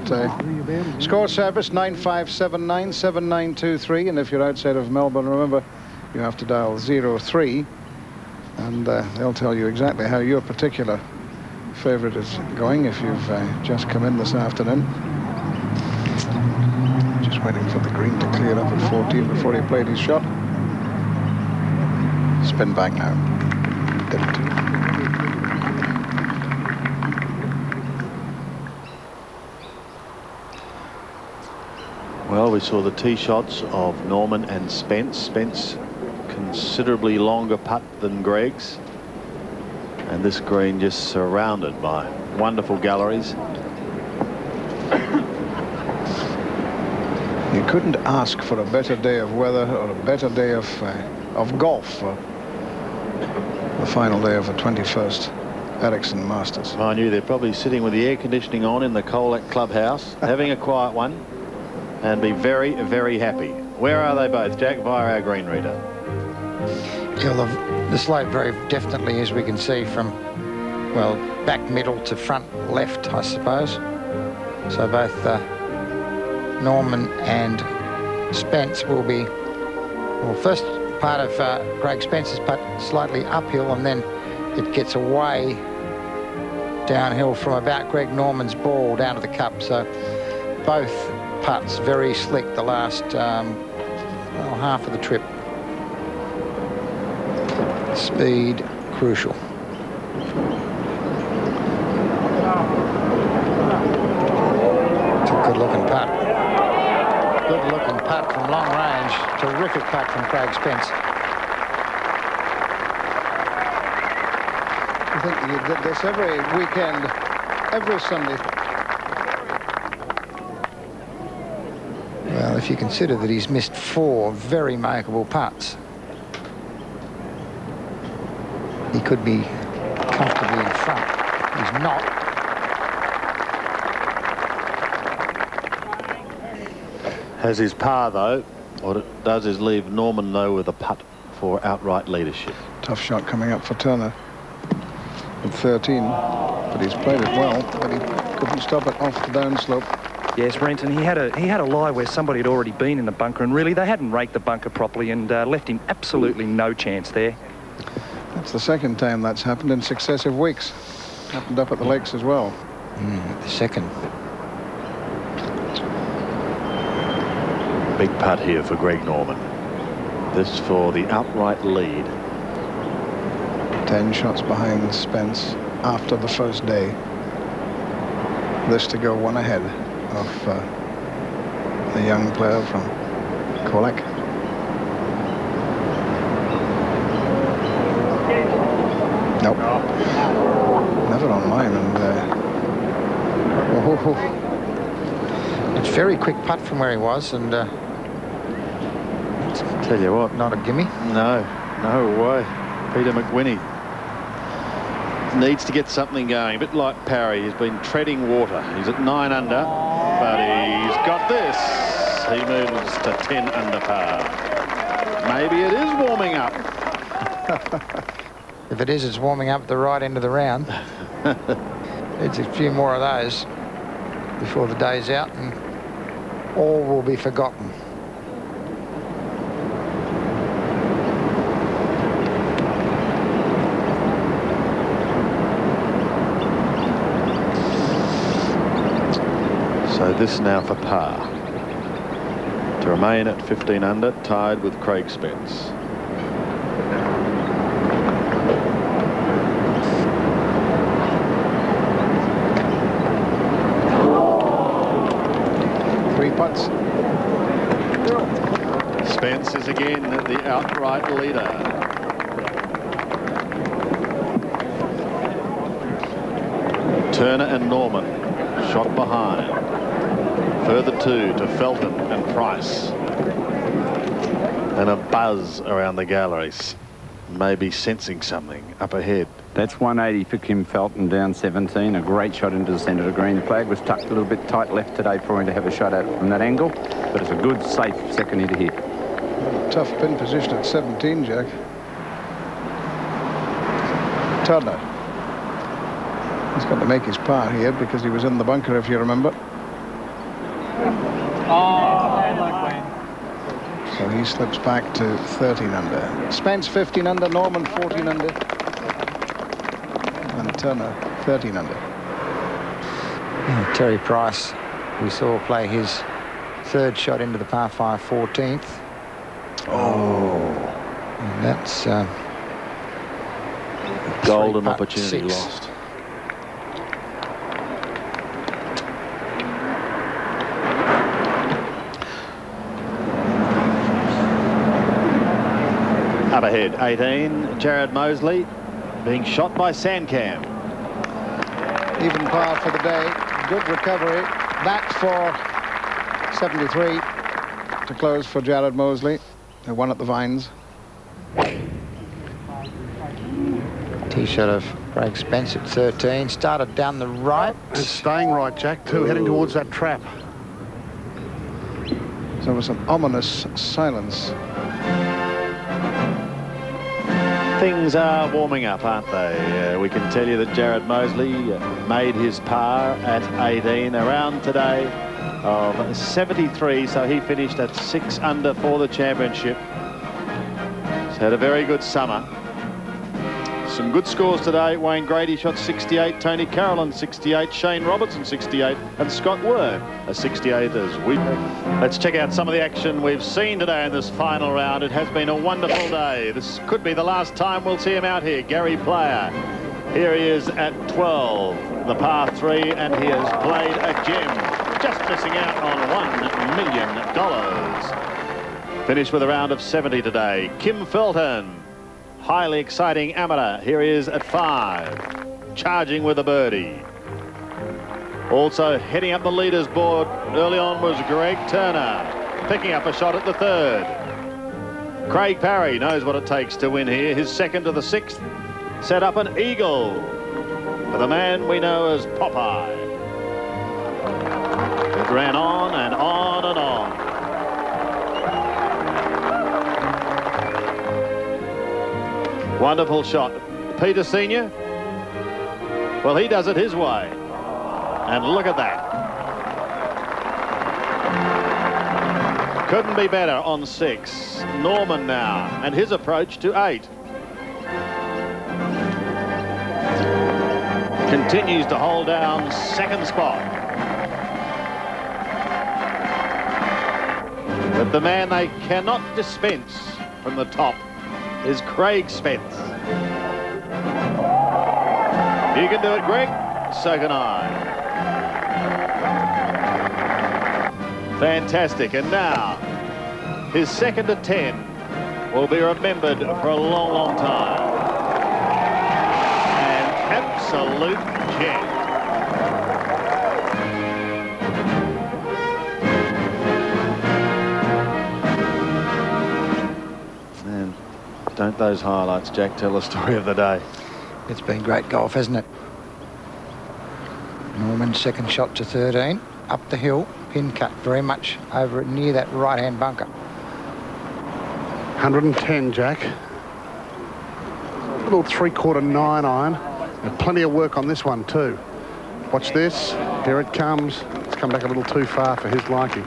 score service 9579 7923, and if you're outside of Melbourne, remember you have to dial 03, and they'll tell you exactly how your particular favourite is going if you've just come in this afternoon. Just waiting for the green to clear up at 14 before he played his shot. Spin back now. Didn't. Well, we saw the tee shots of Norman and Spence. Spence considerably longer putt than Greg's. And this green just surrounded by wonderful galleries. You couldn't ask for a better day of weather or a better day of golf for the final day of the 21st Ericsson Masters. I knew they're probably sitting with the air conditioning on in the Colac clubhouse, having a quiet one, and be very, very happy. Where are they both, Jack, via our green reader? Yeah, the slope very definitely, as we can see, from, well, back middle to front left, I suppose. So both Norman and Spence will be, well, first part of Craig Spence's putt slightly uphill, and then it gets away downhill from about Greg Norman's ball down to the cup. So both putts very slick the last well, half of the trip. Speed crucial. It's a good-looking putt. Good-looking putt from long range. Terrific putt from Craig Spence. I think you did this every weekend, every Sunday. Well, if you consider that he's missed 4 very makeable putts, he could be comfortably in front. He's not. Has his par, though, or does his leave Norman, though, with a putt for outright leadership? Tough shot coming up for Turner at 13, but he's played it well, but he couldn't stop it off the downslope. Yes, Renton, he had a lie where somebody had already been in the bunker, and really they hadn't raked the bunker properly and left him absolutely no chance there. That's the second time that's happened in successive weeks. Happened up at the Lakes as well. The second. Big putt here for Greg Norman. This for the outright lead. 10 shots behind Spence after the first day. This to go one ahead of the young player from Colac. Nope. Never on mine. And it's a very quick putt from where he was, and tell you what, not a gimme. No way. Peter McWhinney needs to get something going. A bit like Parry, he's been treading water. He's at 9 under, but he's got this. He moves to 10 under par. Maybe it is warming up. If it is, it's warming up at the right end of the round. It's a few more of those before the day's out, and all will be forgotten. So this now for par. To remain at 15 under, tied with Craig Spence. Three putts. Spence is again the outright leader. Turner and Norman shot behind. Further two to Felton and Price. And a buzz around the galleries. Maybe sensing something up ahead. That's 180 for Kim Felton, down 17. A great shot into the centre of the green. The flag was tucked a little bit tight left today for him to have a shot at from that angle. But it's a good, safe second hitter here. Tough pin position at 17, Jack. Turner. He's got to make his par here because he was in the bunker, if you remember. So he slips back to 13 under. Spence 15 under, Norman 14 under. And Turner 13 under. Terry Price, we saw play his third shot into the par 5 14th. And that's golden opportunity lost. Up ahead, 18, Jared Moseley being shot by Sandcam. Even par for the day. Good recovery. Back for 73 to close for Jared Moseley, who won at the Vines. Tee shot of Craig Spence at 13. Started down the right. And staying right, Jack, too, heading towards that trap. So there was an ominous silence. Things are warming up, aren't they? We can tell you that Jared Moseley made his par at 18, around today of 73, so he finished at 6 under for the championship. He's had a very good summer. Some good scores today. Wayne Grady shot 68, Tony Carrollin 68, Shane Robertson 68, and Scott Word a 68 as we. Let's check out some of the action we've seen today in this final round. It has been a wonderful day. This could be the last time we'll see him out here. Gary Player. Here he is at 12, the par 3, and he has played a gem. Just missing out on $1 million. Finished with a round of 70 today. Kim Felton. Highly exciting amateur. Here he is at 5, charging with a birdie. Also heading up the leaders board early on was Greg Turner, picking up a shot at the 3rd. Craig Parry knows what it takes to win here. His second to the 6th set up an eagle for the man we know as Popeye. It ran on and on and on. Wonderful shot. Peter Senior, well, he does it his way. And look at that. Couldn't be better on 6. Norman now, and his approach to 8. continues to hold down second spot. But the man they cannot dispense from the top is Craig Spence. You can do it, Greg. So can I. Fantastic. And now, his second to 10 will be remembered for a long, long time. An absolute gem. And don't those highlights, Jack, tell the story of the day? It's been great golf, hasn't it? Norman's second shot to 13. Up the hill, pin cut very much over near that right-hand bunker. 110, Jack. Little 3/4 9 iron. And plenty of work on this one too. Watch this. Here it comes. It's come back a little too far for his liking.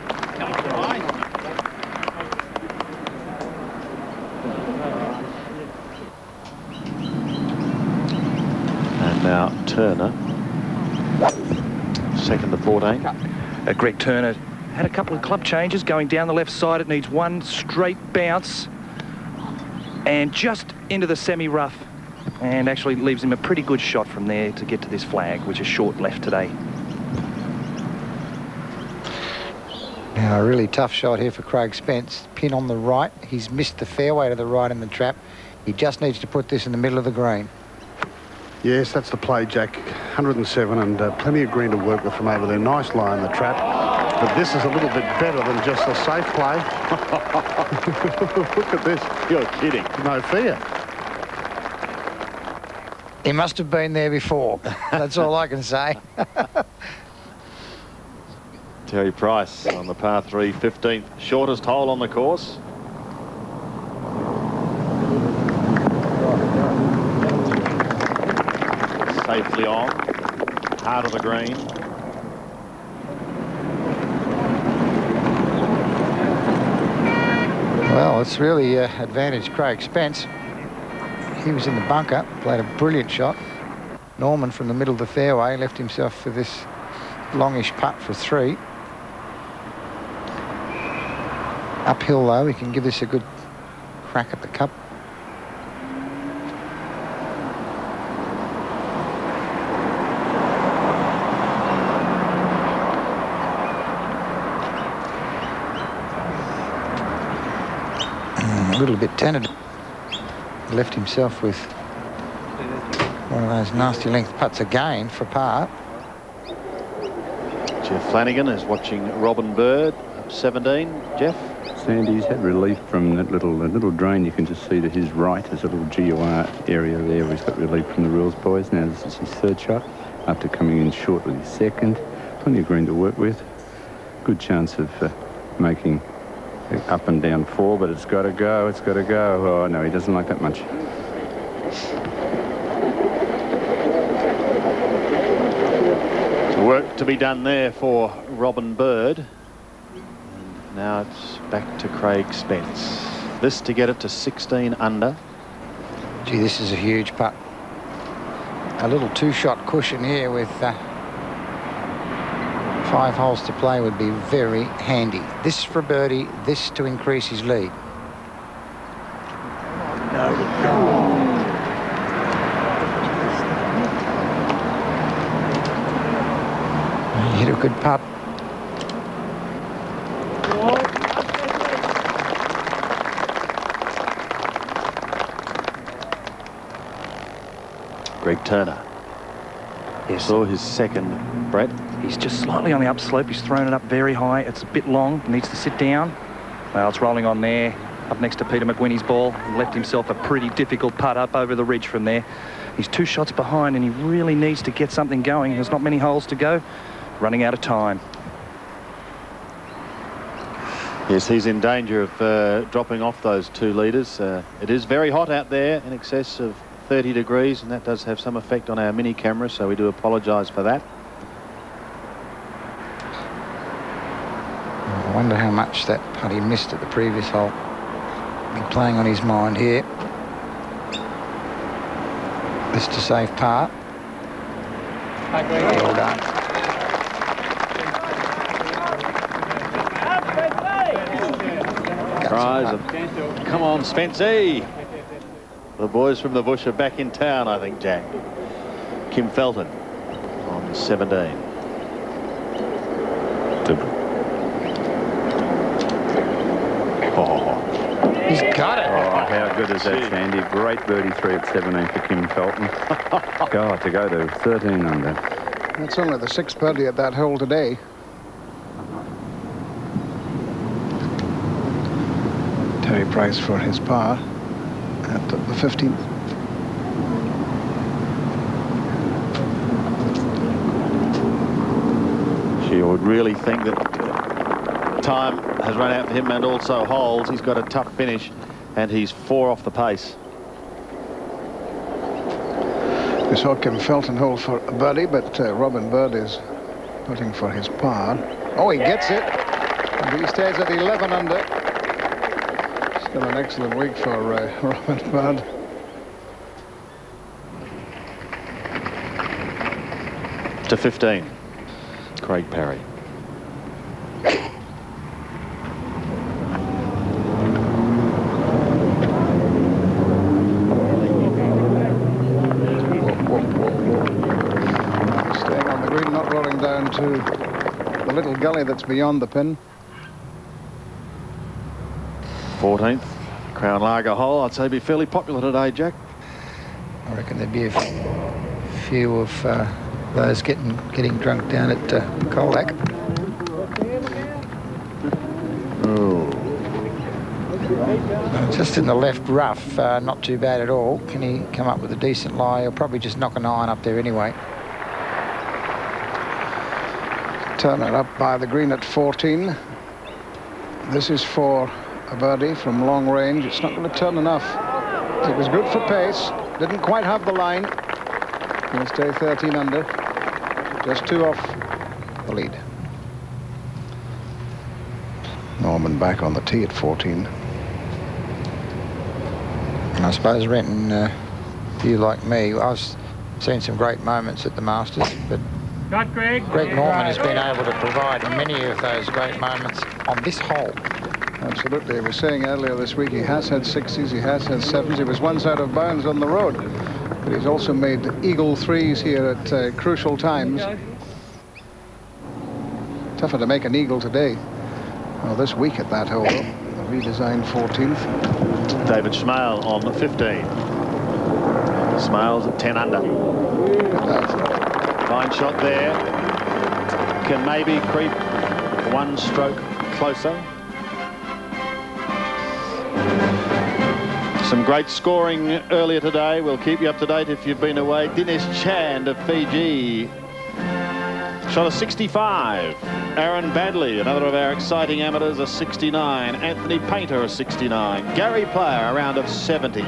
And now Turner. Second to 14. Greg Turner had a couple of club changes going down the left side. It needs one straight bounce and just into the semi-rough, and actually leaves him a pretty good shot from there to get to this flag, which is short left today. Now a really tough shot here for Craig Spence. Pin on the right. He's missed the fairway to the right in the trap. He just needs to put this in the middle of the green. Yes, that's the play, Jack. 107 and plenty of green to work with from over there. Nice lie in the trap. But this is a little bit better than just a safe play. Look at this. You're kidding. No fear. He must have been there before. That's all I can say. Terry Price on the par 3, 15th shortest hole on the course. Safely on, heart of the green. Well, it's really advantaged Craig Spence. He was in the bunker, played a brilliant shot. Norman from the middle of the fairway left himself for this longish putt for 3. Uphill though, he can give this a good crack at the cup. A little bit tentative. He left himself with one of those nasty length putts again for par. Jeff Flanagan is watching Robin Bird, up 17. Jeff? Sandy's had relief from that little drain you can just see to his right. There's a little GOR area there where he's got relief from the rules boys. Now this is his third shot after coming in short with his second. Plenty of green to work with. Good chance of making up and down 4, but it's got to go, it's got to go. Oh, no, he doesn't like that much. Work to be done there for Robin Bird. And now it's back to Craig Spence. This to get it to 16 under. Gee, this is a huge putt. A little 2-shot cushion here with 5 holes to play would be very handy. This for birdie, this to increase his lead. He hit a good putt. Greg Turner. Yes. Saw his second, Brett. He's just slightly on the upslope. He's thrown it up very high. It's a bit long. Needs to sit down. Well, it's rolling on there. Up next to Peter McWhinney's ball. Left himself a pretty difficult putt up over the ridge from there. He's 2 shots behind and he really needs to get something going. There's not many holes to go. Running out of time. Yes, he's in danger of dropping off those 2 leaders. It is very hot out there, in excess of 30 degrees, and that does have some effect on our mini camera, so we do apologise for that. I wonder how much that putt he missed at the previous hole. Been playing on his mind here. This to save par. Well done. Cries of, come on, Spencey. The boys from the bush are back in town, I think, Jack. Kim Felton on 17. He's got it. Oh, how good is that, Sandy? Great birdie 3 at 17 for Kim Felton. God, to go to 13 under. That's only the 6th birdie at that hole today. Terry Price for his par at the 15th. You would really think that time has run out for him, and also holes. He's got a tough finish, and he's 4 off the pace. We saw Kim Felton hold for a birdie, but Robin Bird is putting for his par. Oh, he gets it. And he stays at 11 under. Still an excellent week for Robin Bird. To 15. Craig Parry. Staying on the green, not rolling down to the little gully that's beyond the pin. 14th. Crown Lager hole. I'd say be fairly popular today, Jack. I reckon there'd be a few of those getting drunk down at Colac. Oh. Just in the left rough, not too bad at all. Can he come up with a decent lie? He'll probably just knock an iron up there anyway. Turner up by the green at 14. This is for a birdie from long range. It's not going to turn enough. It was good for pace. Didn't quite have the line. He'll stay 13 under. Just 2 off the lead. Norman back on the tee at 14. And I suppose, Renton, you like me, I've seen some great moments at the Masters, but Greg Norman has been able to provide many of those great moments on this hole. Absolutely. I was saying earlier this week, he has had 60s, he has had 7s. He was once out of bounds on the road, but he's also made eagle 3s here at crucial times. Tougher to make an eagle today. Well, this week at that hole, the redesigned 14th. David Schmale on the 15. Smales at 10 under. Fine shot there. Can maybe creep 1 stroke closer. Some great scoring earlier today. We'll keep you up to date if you've been away. Dinesh Chand of Fiji shot a 65. Aaron Badley, another of our exciting amateurs, a 69. Anthony Painter, a 69. Gary Player, a round of 70.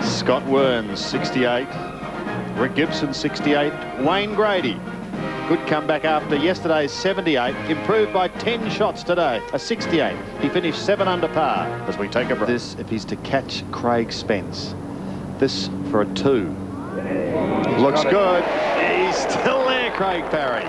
Scott Werns, 68. Rick Gibson, 68. Wayne Grady, good comeback after yesterday's 78. Improved by 10 shots today, a 68. He finished 7 under par. As we take a break. This, if he's to catch Craig Spence. This for a 2. Looks good. He's still there, Craig Parry.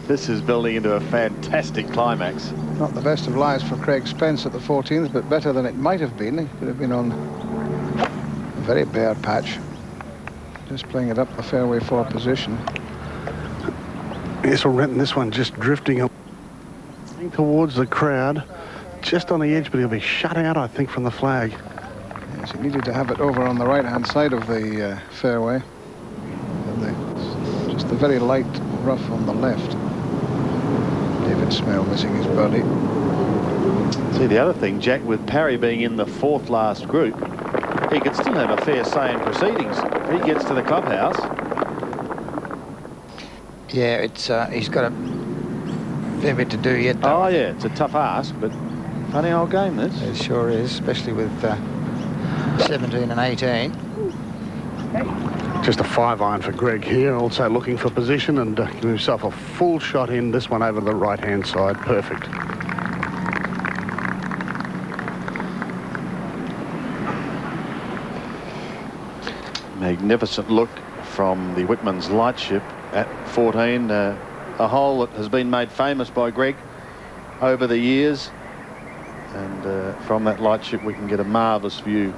This is building into a fantastic climax. Not the best of lives for Craig Spence at the 14th, but better than it might have been. He could have been on a very bare patch. Just playing it up the fairway 4 position. Yes, well, Renton, this one just drifting towards the crowd. Just on the edge, but he'll be shut out, I think, from the flag. Yes, he needed to have it over on the right-hand side of the fairway. Just the very light rough on the left. David Smale missing his birdie. See, the other thing, Jack, with Parry being in the 4th last group, he could still have a fair say in proceedings. He gets to the clubhouse. Yeah, it's he's got a fair bit to do yet, though. Oh, yeah, it's a tough ask, but funny old game, this. It sure is, especially with 17 and 18. Just a 5-iron for Greg here, also looking for position and giving himself a full shot in. This one over the right-hand side. Perfect. magnificent look from the Whitman's Lightship at 14. A hole that has been made famous by Greg over the years. And from that Lightship we can get a marvellous view,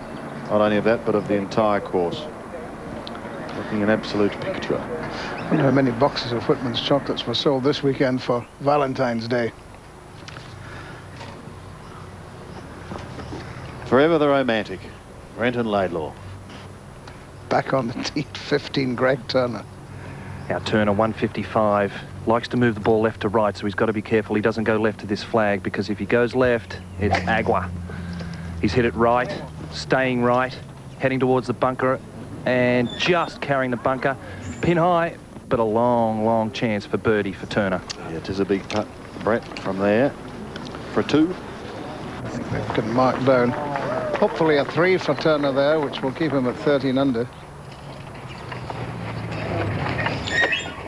not only of that, but of the entire course. Looking an absolute picture. I wonder how many boxes of Whitman's chocolates were sold this weekend for Valentine's Day. Forever the romantic, Renton Laidlaw. Back on the tee at 15, Greg Turner. Now Turner, 155, likes to move the ball left to right, so he's got to be careful he doesn't go left to this flag, because if he goes left, it's agua. He's hit it right, staying right, heading towards the bunker, and just carrying the bunker. Pin high, but a long, long chance for birdie for Turner. Yeah, it is a big putt, Brett, from there for a 2. I think they can mark down. Hopefully a 3 for Turner there, which will keep him at 13 under.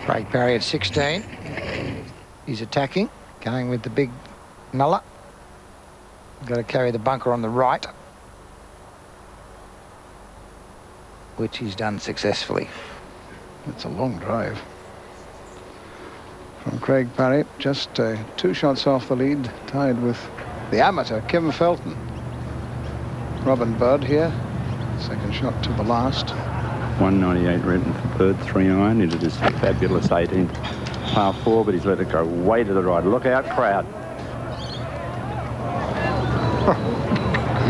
Craig Parry at 16. He's attacking, going with the big nullah. Got to carry the bunker on the right, which he's done successfully. It's a long drive from Craig Parry, just 2 shots off the lead, tied with the amateur Kim Felton. Robin Bird here, second shot to the last. 198 Renton for Bird, 3-iron into this fabulous 18th par 4, but he's let it go way to the right. Look out, crowd.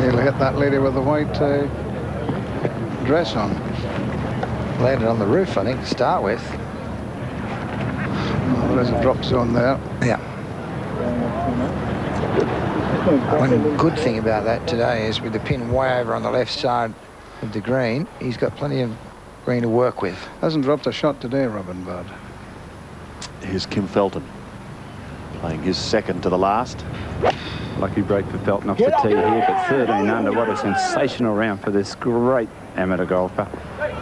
He'll hit that lady with the white dress on. Landed on the roof, I think, to start with. Oh, there's a drop zone there. Yeah. One good thing about that today is with the pin way over on the left side of the green, he's got plenty of green to work with. Hasn't dropped a shot today, Robin Bird. Here's Kim Felton playing his second to the last. Lucky break for Felton off the tee here, but 13 under. What a sensational round for this great amateur golfer.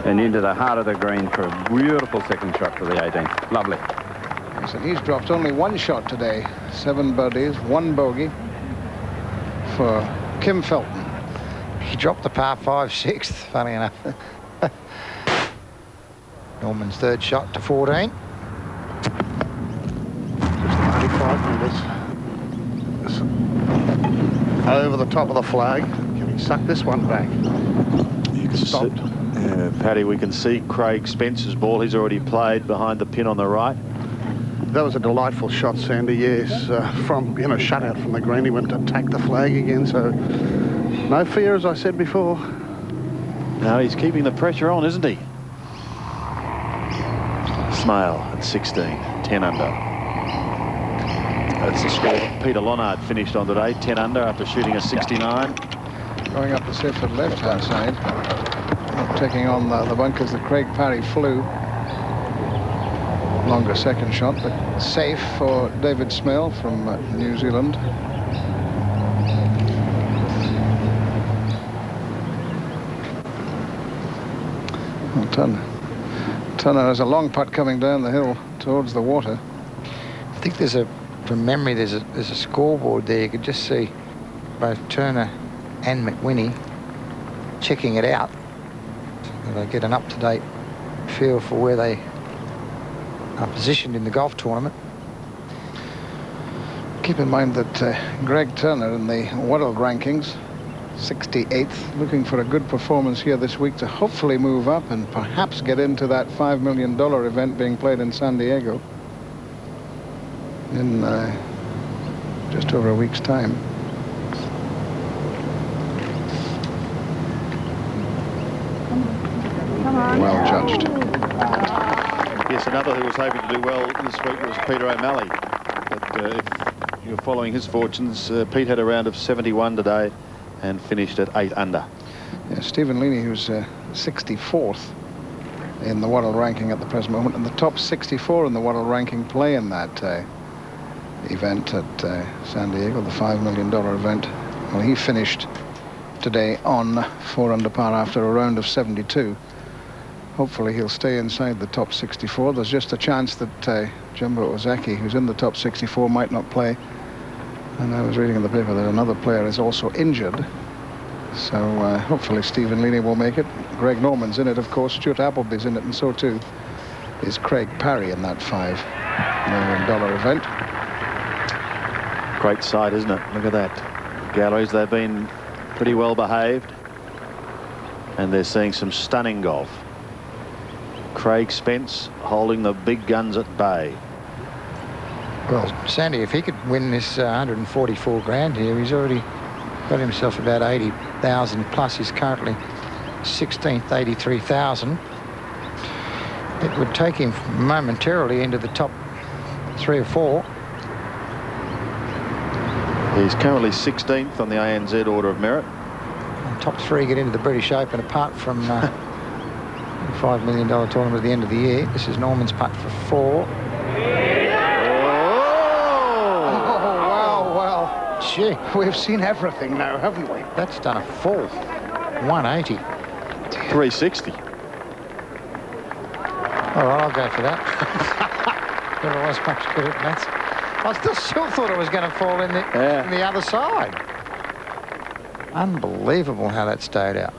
And into the heart of the green for a beautiful second shot for the 18th. Lovely. Yes, and he's dropped only 1 shot today. 7 birdies, 1 bogey for Kim Felton. He dropped the par 5 6th, funny enough. Norman's third shot to 14. Just 95 metres. Over the top of the flag. Can he suck this one back? You can stop. Paddy, we can see Craig Spence's ball. He's already played behind the pin on the right. That was a delightful shot, Sandy. Yes, from shutout from the green, he went to attack the flag again. So no fear, as I said before. No, he's keeping the pressure on, isn't he? Smale at 16, 10 under. That's the score Peter Lonard finished on today, 10 under after shooting a 69. Going up the Sifford left-hand side. Not taking on the bunkers that Craig Parry flew. Longer second shot, but safe for David Smale from New Zealand. Well, Turner has a long putt coming down the hill towards the water. I think from memory, there's a scoreboard there. You could just see both Turner and McWhinney checking it out. So they get an up-to-date feel for where they are positioned in the golf tournament. Keep in mind that Greg Turner in the world rankings, 68th, looking for a good performance here this week to hopefully move up and perhaps get into that $5 million event being played in San Diego in just over a week's time. Well judged. Yes, another who was hoping to do well this week was Peter O'Malley. But if you're following his fortunes, Pete had a round of 71 today and finished at 8 under. Yeah, Stephen Leaney, who's 64th in the world ranking at the present moment, and the top 64 in the world ranking play in that event at San Diego, the $5 million event. Well, he finished today on 4 under par after a round of 72. Hopefully he'll stay inside the top 64. There's just a chance that Jumbo Ozaki, who's in the top 64, might not play. And I was reading in the paper that another player is also injured. So hopefully Stephen Leaney will make it. Greg Norman's in it, of course. Stuart Appleby's in it, and so too is Craig Parry in that $5 million event. Great sight, isn't it? Look at that. Galleries, they've been pretty well behaved. And they're seeing some stunning golf. Craig Spence holding the big guns at bay. Well, Sandy, if he could win this 144 grand here, he's already got himself about 80,000 plus. He's currently 16th, 83,000. It would take him momentarily into the top 3 or 4. He's currently 16th on the ANZ Order of Merit. And top 3 get into the British Open, apart from the $5 million tournament at the end of the year. This is Norman's putt for 4. Gee, we've seen everything now, haven't we? That's done a full 180. 360. All right, I'll go for that. Never was much good at that. I still thought it was going to fall in the other side. Unbelievable how that stayed out.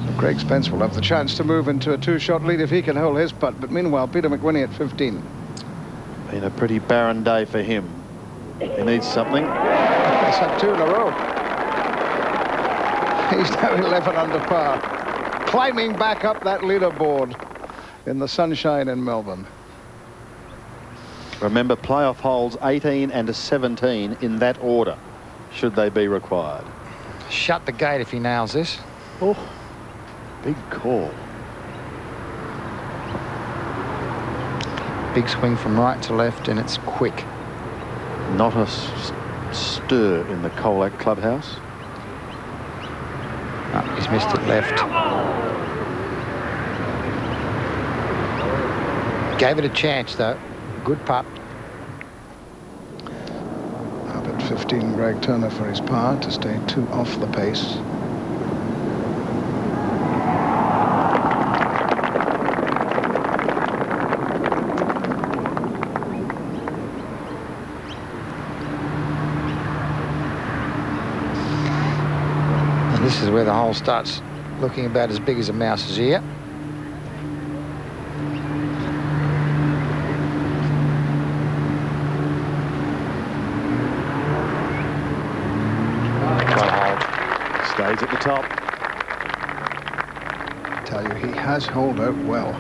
So Craig Spence will have the chance to move into a 2-shot lead if he can hold his putt. But meanwhile, Peter McWhinney at 15. Been a pretty barren day for him. He needs something. He's had 2 in a row. He's now 11 under par, climbing back up that leaderboard in the sunshine in Melbourne. Remember, playoff holes 18 and 17 in that order, should they be required. Shut the gate if he nails this. Oh, big call. Big swing from right to left, and it's quick. Not a stir in the Colac clubhouse. Oh, he's missed it left. Gave it a chance, though. Good putt. Up at 15, Greg Turner for his par to stay 2 off the pace. This is where the hole starts looking about as big as a mouse's ear. Stays at the top. I tell you, he has holed out well.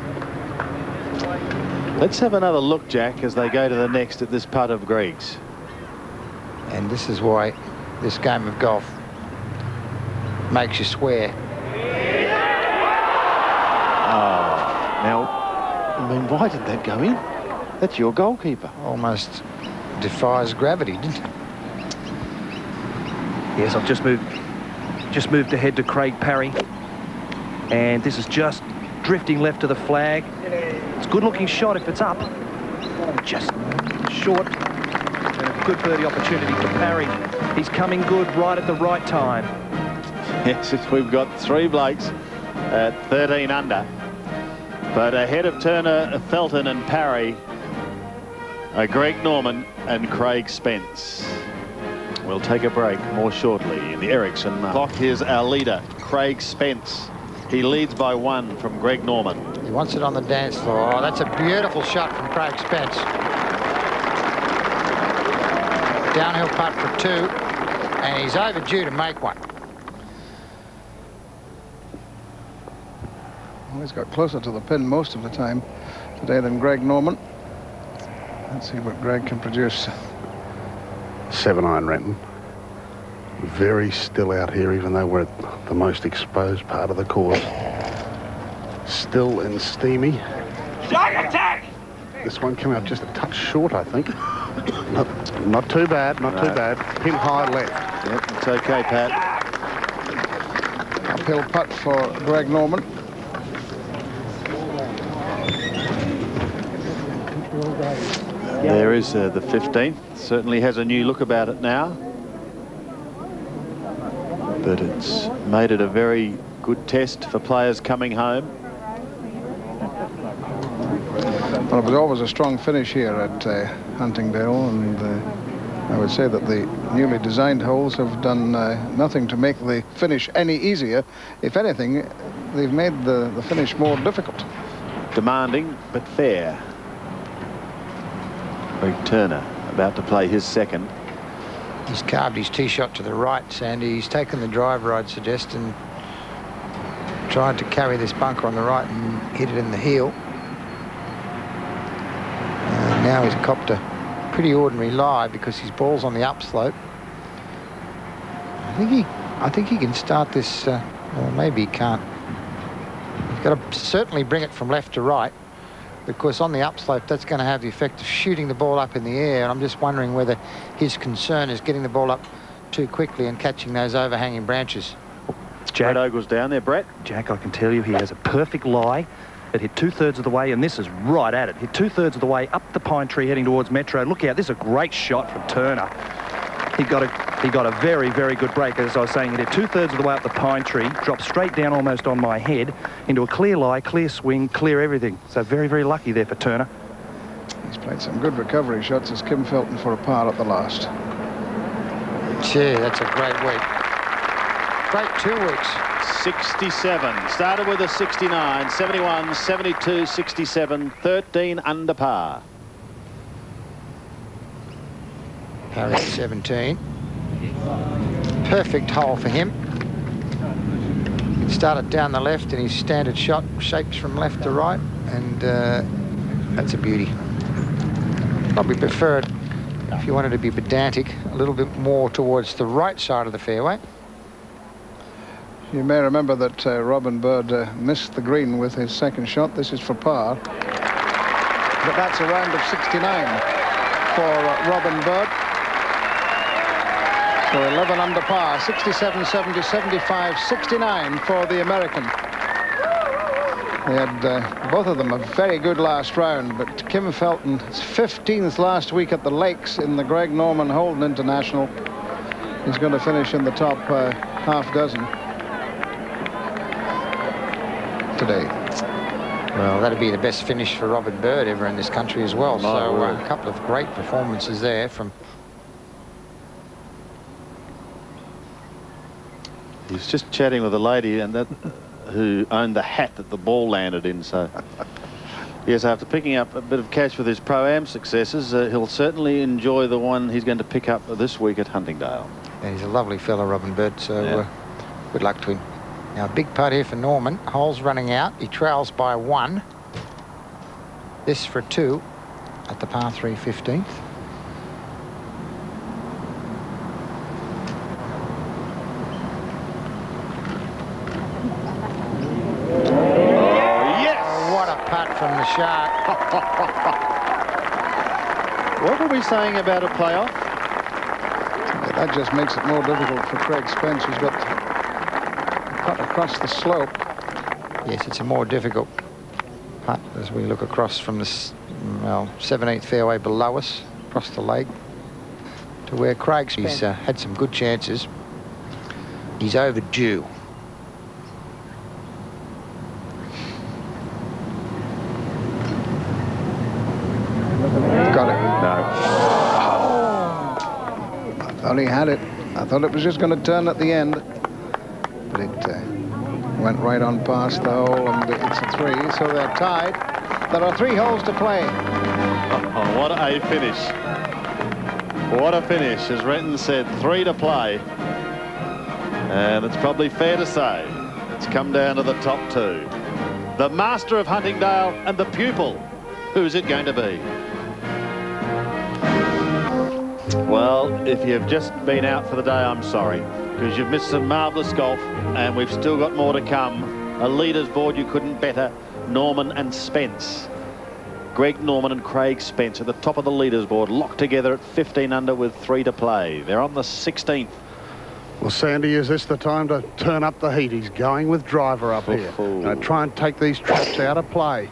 Let's have another look, Jack, as they go to the next at this putt of Greg's. And this is why this game of golf makes you swear. Oh, now, I mean, why did that go in? That's your goalkeeper. Almost defies gravity, didn't it? Yes, I've just moved ahead to Craig Parry, and this is just drifting left to the flag. It's a good-looking shot if it's up. Just short. And a good birdie opportunity for Parry. He's coming good right at the right time. Yes, we've got 3 Blakes at 13 under. But ahead of Turner, Felton and Parry are Greg Norman and Craig Spence. We'll take a break more shortly in the Ericsson clock. Here's our leader, Craig Spence. He leads by 1 from Greg Norman. He wants it on the dance floor. Oh, that's a beautiful shot from Craig Spence. Downhill putt for 2, and he's overdue to make one. Well, he's got closer to the pin most of the time today than Greg Norman. Let's see what Greg can produce. 7-iron, Renton. Very still out here, even though we're at the most exposed part of the course. Still and steamy. Shark attack! This one came out just a touch short, I think. Not too bad, not too bad. Pin high left. Yep, it's okay, Pat. Uphill putt for Greg Norman. There is the 15th. Certainly has a new look about it now. But it's made it a very good test for players coming home. Well, it was always a strong finish here at Huntingdale, and I would say that the newly designed holes have done nothing to make the finish any easier. If anything, they've made the finish more difficult. Demanding, but fair. Greg Turner about to play his second. He's carved his tee shot to the right, Sandy. He's taken the driver, I'd suggest, and tried to carry this bunker on the right and hit it in the heel. Now he's copped a pretty ordinary lie because his ball's on the upslope. I think he can start this, well, maybe he can't. He's got to certainly bring it from left to right, because on the upslope that's going to have the effect of shooting the ball up in the air, and I'm just wondering whether his concern is getting the ball up too quickly and catching those overhanging branches. Jack Ogle's down there, Brett. Jack, I can tell you he has a perfect lie. It hit 2/3 of the way, and this is right at it. Hit 2/3 of the way up the pine tree heading towards Metro. Look out, this is a great shot from Turner. He got a very, very good break. As I was saying, it hit 2/3 of the way up the pine tree, dropped straight down almost on my head into a clear lie, clear swing, clear everything. So very, very lucky there for Turner. He's played some good recovery shots as Kim Felton for a par at the last. Gee, that's a great week. Great 2 weeks. 67. Started with a 69, 71, 72, 67, 13 under par. Parry at 17. Perfect hole for him. He started down the left and his standard shot shapes from left to right, and that's a beauty. Probably prefer it, if you wanted to be pedantic, a little bit more towards the right side of the fairway. You may remember that Robin Bird missed the green with his second shot. This is for par. But that's a round of 69 for Robin Bird. So 11 under par, 67, 70, 75, 69 for the American. They had both of them a very good last round, but Kim Felton's 15th last week at the Lakes in the Greg Norman Holden International. He's going to finish in the top half dozen today. Well, that'd be the best finish for Robin Bird ever in this country as well. So a couple of great performances there from... He's just chatting with a lady and that who owned the hat that the ball landed in. So yes, after picking up a bit of cash with his Pro-Am successes, he'll certainly enjoy the one he's going to pick up this week at Huntingdale. And he's a lovely fellow, Robin Bird, so good luck to him. Now, a big putt here for Norman. Hole's running out. He trails by 1. This for 2 at the par 3 15th. From the shark. What were we saying about a playoff? Yeah, that just makes it more difficult for Craig Spence, who's got a putt across the slope. Yes, it's a more difficult putt as we look across from the 7/8 fairway below us, across the lake, to where Craig Spence. He's had some good chances. He's overdue. I thought he had it. I thought it was just going to turn at the end, but it went right on past the hole, and it's a 3, so they're tied. There are 3 holes to play. Oh, what a finish. What a finish. As Renton said, 3 to play. And it's probably fair to say it's come down to the top 2. The master of Huntingdale and the pupil. Who's it going to be? Well, if you've just been out for the day, I'm sorry, because you've missed some marvellous golf, and we've still got more to come. A leaders board you couldn't better, Norman and Spence. Greg Norman and Craig Spence at the top of the leaders board, locked together at 15 under with 3 to play. They're on the 16th. Well, Sandy, is this the time to turn up the heat? He's going with driver up here. Try and take these traps out of play.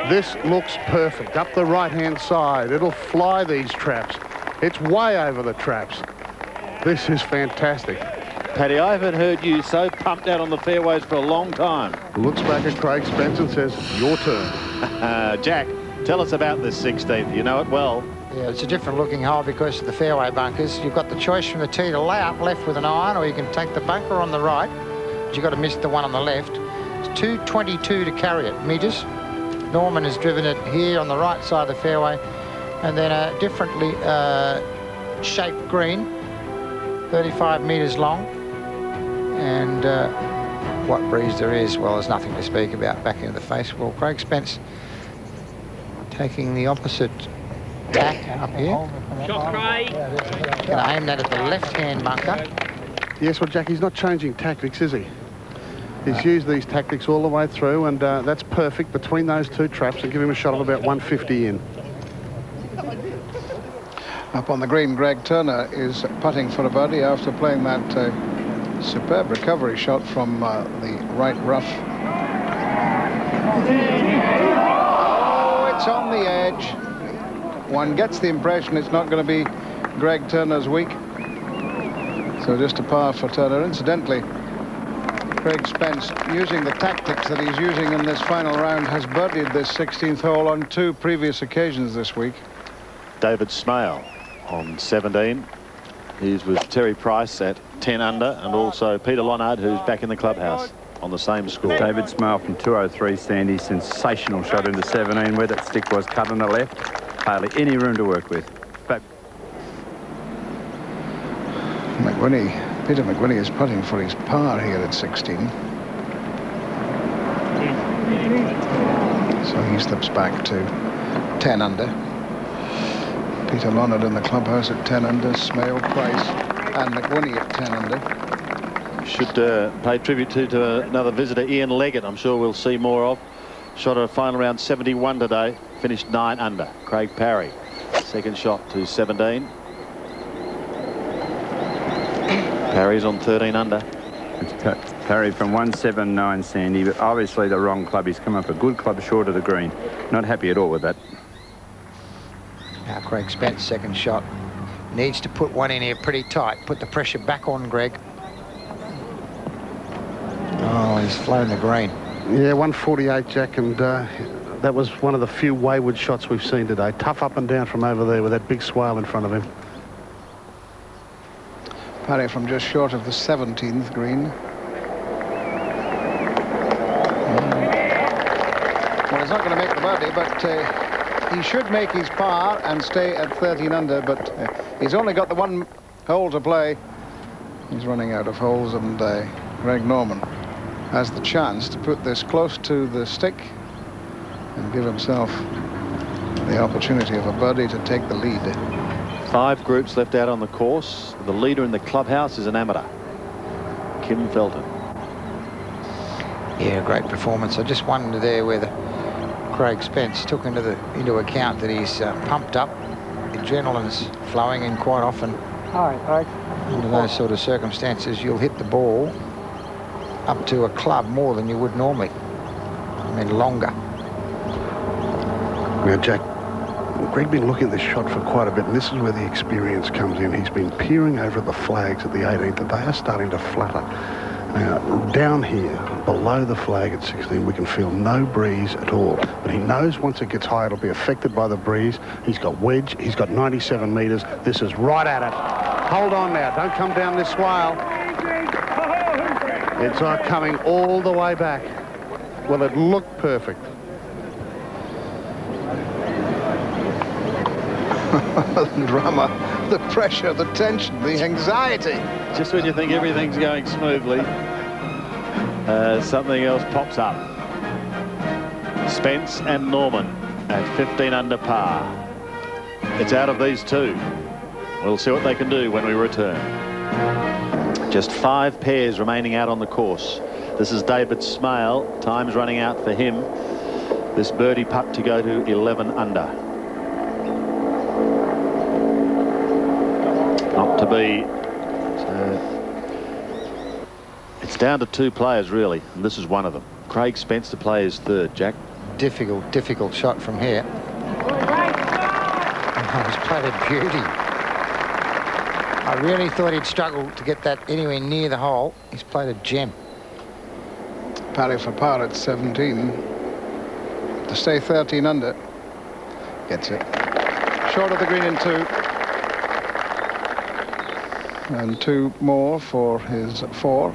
This looks perfect. Up the right-hand side. It'll fly these traps. It's way over the traps. This is fantastic. Paddy, I haven't heard you so pumped out on the fairways for a long time. Looks back at Craig Spence and says, your turn. Jack, tell us about this 16th. You know it well. Yeah, it's a different looking hole because of the fairway bunkers. You've got the choice from the tee to lay up left with an iron, or you can take the bunker on the right, but you've got to miss the one on the left. It's 222 to carry it, metres. Norman has driven it here on the right side of the fairway, and then a differently shaped green, 35 metres long. And what breeze there is, well, there's nothing to speak about back into the face. Well, Craig Spence taking the opposite tack up here. Shot, Craig. Going to aim that at the left-hand bunker. Yes, well, Jack, he's not changing tactics, is he? He's used these tactics all the way through, and that's perfect between those two traps and give him a shot of about 150 in. Up on the green, Greg Turner is putting for a birdie after playing that superb recovery shot from the right rough. Oh, it's on the edge. One gets the impression it's not going to be Greg Turner's week. So just a par for Turner. Incidentally, Craig Spence, using the tactics that he's using in this final round, has birdied this 16th hole on 2 previous occasions this week. David Smale on 17. He's with Terry Price at 10 under, and also Peter Lonard, who's back in the clubhouse on the same score. David Smale from 203, Sandy. Sensational shot into 17 where that stick was cut on the left. Hardly any room to work with. But Peter McWhinney is putting for his par here at 16. So he slips back to 10 under. Peter Lonard in the clubhouse at 10 under, Smale, Price and McWhinney at 10 under. Should pay tribute to another visitor, Ian Leggett. I'm sure we'll see more of. Shot at a final round 71 today, finished 9 under. Craig Parry, second shot to 17. Parry's on 13 under. It's Parry from 179, Sandy, but obviously the wrong club. He's come up a good club short of the green. Not happy at all with that. Now Craig Spence, second shot. Needs to put one in here pretty tight. Put the pressure back on Greg. Oh, he's flown the green. Yeah, 148, Jack, and that was one of the few wayward shots we've seen today. Tough up and down from over there with that big swale in front of him. Parry from just short of the 17th green. Well, he's not going to make the birdie, but he should make his par and stay at 13 under, but he's only got the 1 hole to play. He's running out of holes, and Greg Norman has the chance to put this close to the stick and give himself the opportunity of a birdie to take the lead. 5 groups left out on the course. The leader in the clubhouse is an amateur, Kim Felton. Yeah, great performance. I just wondered there whether Craig Spence took into account that he's pumped up. The adrenaline's flowing, and quite often under those sort of circumstances you'll hit the ball up to a club more than you would normally. I mean, longer. Now, Jack, Greg's been looking at this shot for quite a bit, and this is where the experience comes in. He's been peering over at the flags at the 18th, and they are starting to flutter. Now, down here, below the flag at 16, we can feel no breeze at all. But he knows once it gets high, it'll be affected by the breeze. He's got wedge. He's got 97 metres. This is right at it. Hold on now. Don't come down this swale. It's coming all the way back. Well, it looked perfect. The drama, the pressure, the tension, the anxiety. Just when you think everything's going smoothly, something else pops up. Spence and Norman at 15 under par. It's out of these 2. We'll see what they can do when we return. Just 5 pairs remaining out on the course. This is David Smale. Time's running out for him. This birdie putt to go to 11 under. Not to be. It's down to 2 players, really, and this is one of them. Craig Spence to play his 3rd, Jack. Difficult shot from here. Oh, he's played a beauty. I really thought he'd struggle to get that anywhere near the hole. He's played a gem. Parry for par at 17. To stay 13 under. Gets it. Short of the green in 2. And 2 more for his 4.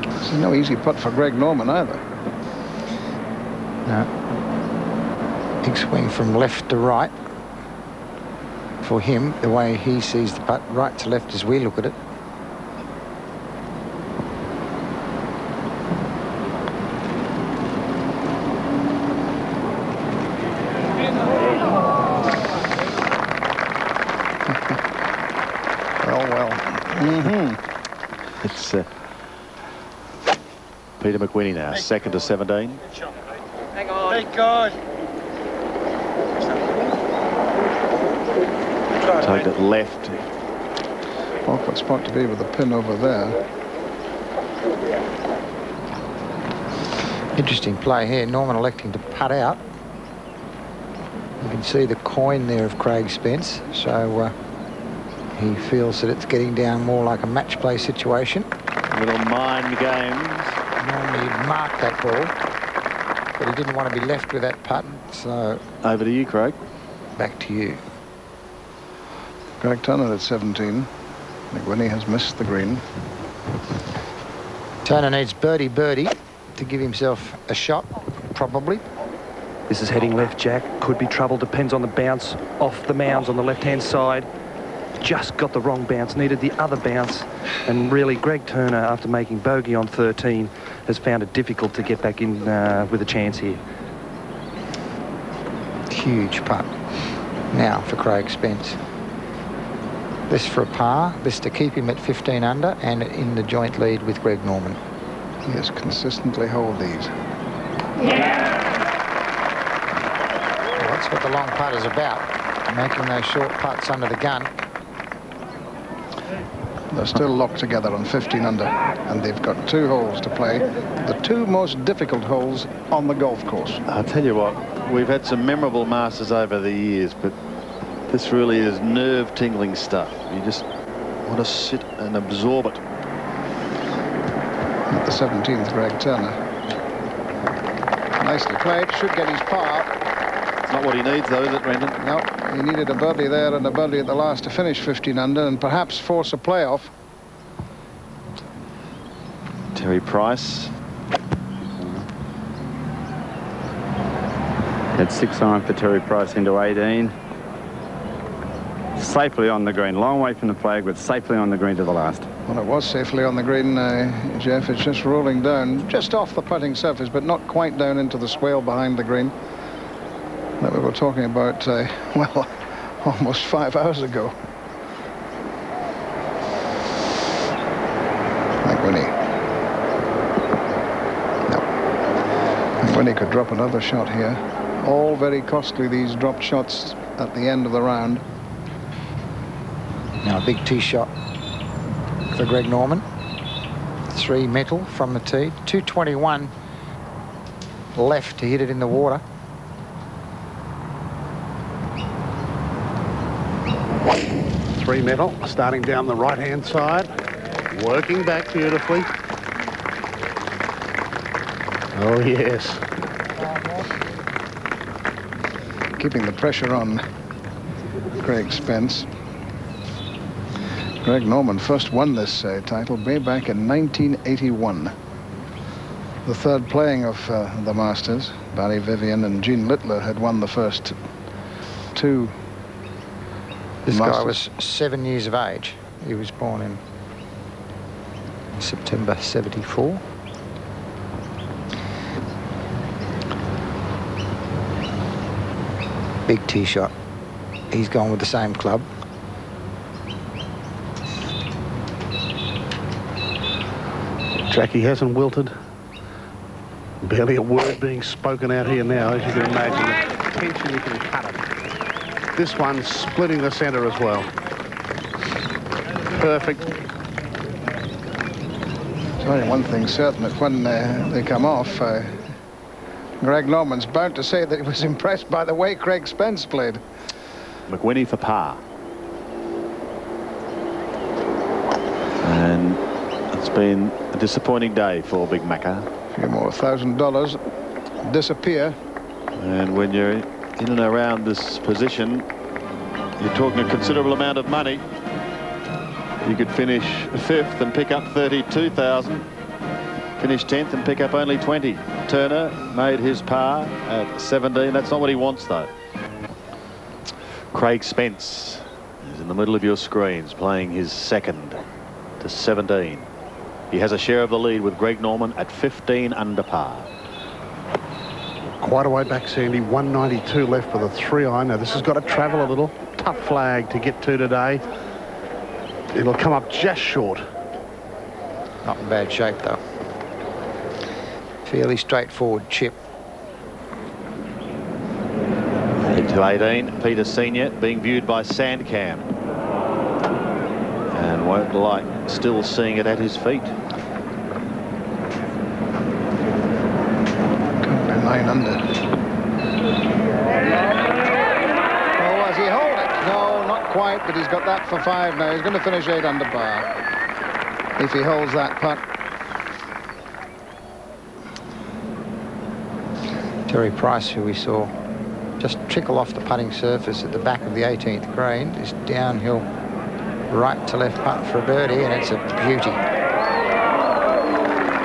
This is no easy putt for Greg Norman either. No. Big swing from left to right. For him, the way he sees the putt, right to left as we look at it. It's Peter McWhinney now, second to 17. Hang on. Hey, God. Tugged it left. Awkward spot to be with the pin over there. Interesting play here. Norman electing to putt out. You can see the coin there of Craig Spence. So he feels that it's getting down more like a match play situation. Little mind games. Normally he'd mark that ball, but he didn't want to be left with that putt. So over to you, Craig. Back to you. Greg Turner at 17. McWhinney has missed the green. Turner needs birdie to give himself a shot, probably. This is heading left, Jack. Could be trouble. Depends on the bounce off the mounds on the left-hand side. Just got the wrong bounce. Needed the other bounce. And really, Greg Turner, after making bogey on 13, has found it difficult to get back in with a chance here. Huge putt. Now for Craig Spence. This for a par. This to keep him at 15 under and in the joint lead with Greg Norman. He has consistently held these. Well, that's what the long putt is about. Making those short putts under the gun. They're still locked together on 15 under, and they've got 2 holes to play. The 2 most difficult holes on the golf course. I'll tell you what, we've had some memorable Masters over the years, but this really is nerve-tingling stuff. You just want to sit and absorb it. At the 17th, Greg Turner. Nicely played. Should get his par. It's not what he needs, though, is it, Brendan? No, he needed a birdie there and a birdie at the last to finish 15 under and perhaps force a playoff. Terry Price. Had 6 iron for Terry Price into 18. Safely on the green. Long way from the flag, but safely on the green to the last. Well, it was safely on the green, Jeff. It's just rolling down, just off the putting surface, but not quite down into the swale behind the green that we were talking about, well, almost 5 hours ago. McWhinney. No. McWhinney could drop another shot here. All very costly, these dropped shots at the end of the round. Now a big tee shot for Greg Norman. 3 metal from the tee. 221 left to hit it in the water. Three metal, starting down the right-hand side, working back beautifully. Oh, yes. Keeping the pressure on Craig Spence. Greg Norman first won this title way back in 1981. The third playing of the Masters. Barry Vivian and Gene Littler had won the first 2. This Masters. guy was 7 years of age. He was born in September 74. Big tee shot. He's gone with the same club. Jackie hasn't wilted. Barely a word being spoken out here now, as you can imagine. The tension, you can cut it. This one's splitting the centre as well. Perfect. Sorry, one thing's certain, that when they come off, Greg Norman's bound to say that he was impressed by the way Craig Spence played. McWhinney for par. And it's been a disappointing day for Big Macca. A few more $1,000 disappear. And when you're in and around this position, you're talking a considerable amount of money. You could finish 5th and pick up 32,000. Finish 10th and pick up only 20. Turner made his par at 17. That's not what he wants, though. Craig Spence is in the middle of your screens, playing his 2nd to 17. He has a share of the lead with Greg Norman at 15 under par. Quite a way back, Sandy. 192 left with a 3-iron. Now, this has got to travel a little. Tough flag to get to today. It'll come up just short. Not in bad shape, though. Fairly straightforward chip. Head to 18, Peter Senior being viewed by Sandcam. And won't like still seeing it at his feet. Currently 9 under. Oh, has he hold it? No, not quite, but he's got that for 5 now. He's going to finish 8 under par if he holds that putt. Terry Price, who we saw just trickle off the putting surface at the back of the 18th green, is downhill right to left putt for a birdie, and it's a beauty.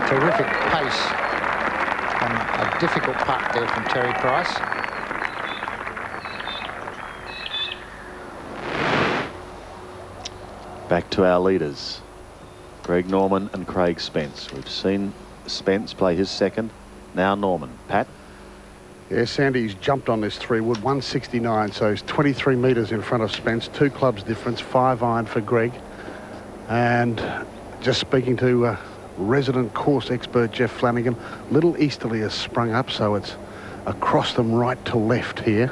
Terrific pace on a difficult putt there from Terry Price. Back to our leaders, Greg Norman and Craig Spence. We've seen Spence play his 2nd, now Norman. Pat? Yeah, Sandy's jumped on this 3-wood, 169, so he's 23 metres in front of Spence, 2 clubs difference, 5-iron for Greg. And just speaking to resident course expert Jeff Flanagan, little easterly has sprung up, so it's across them right to left here.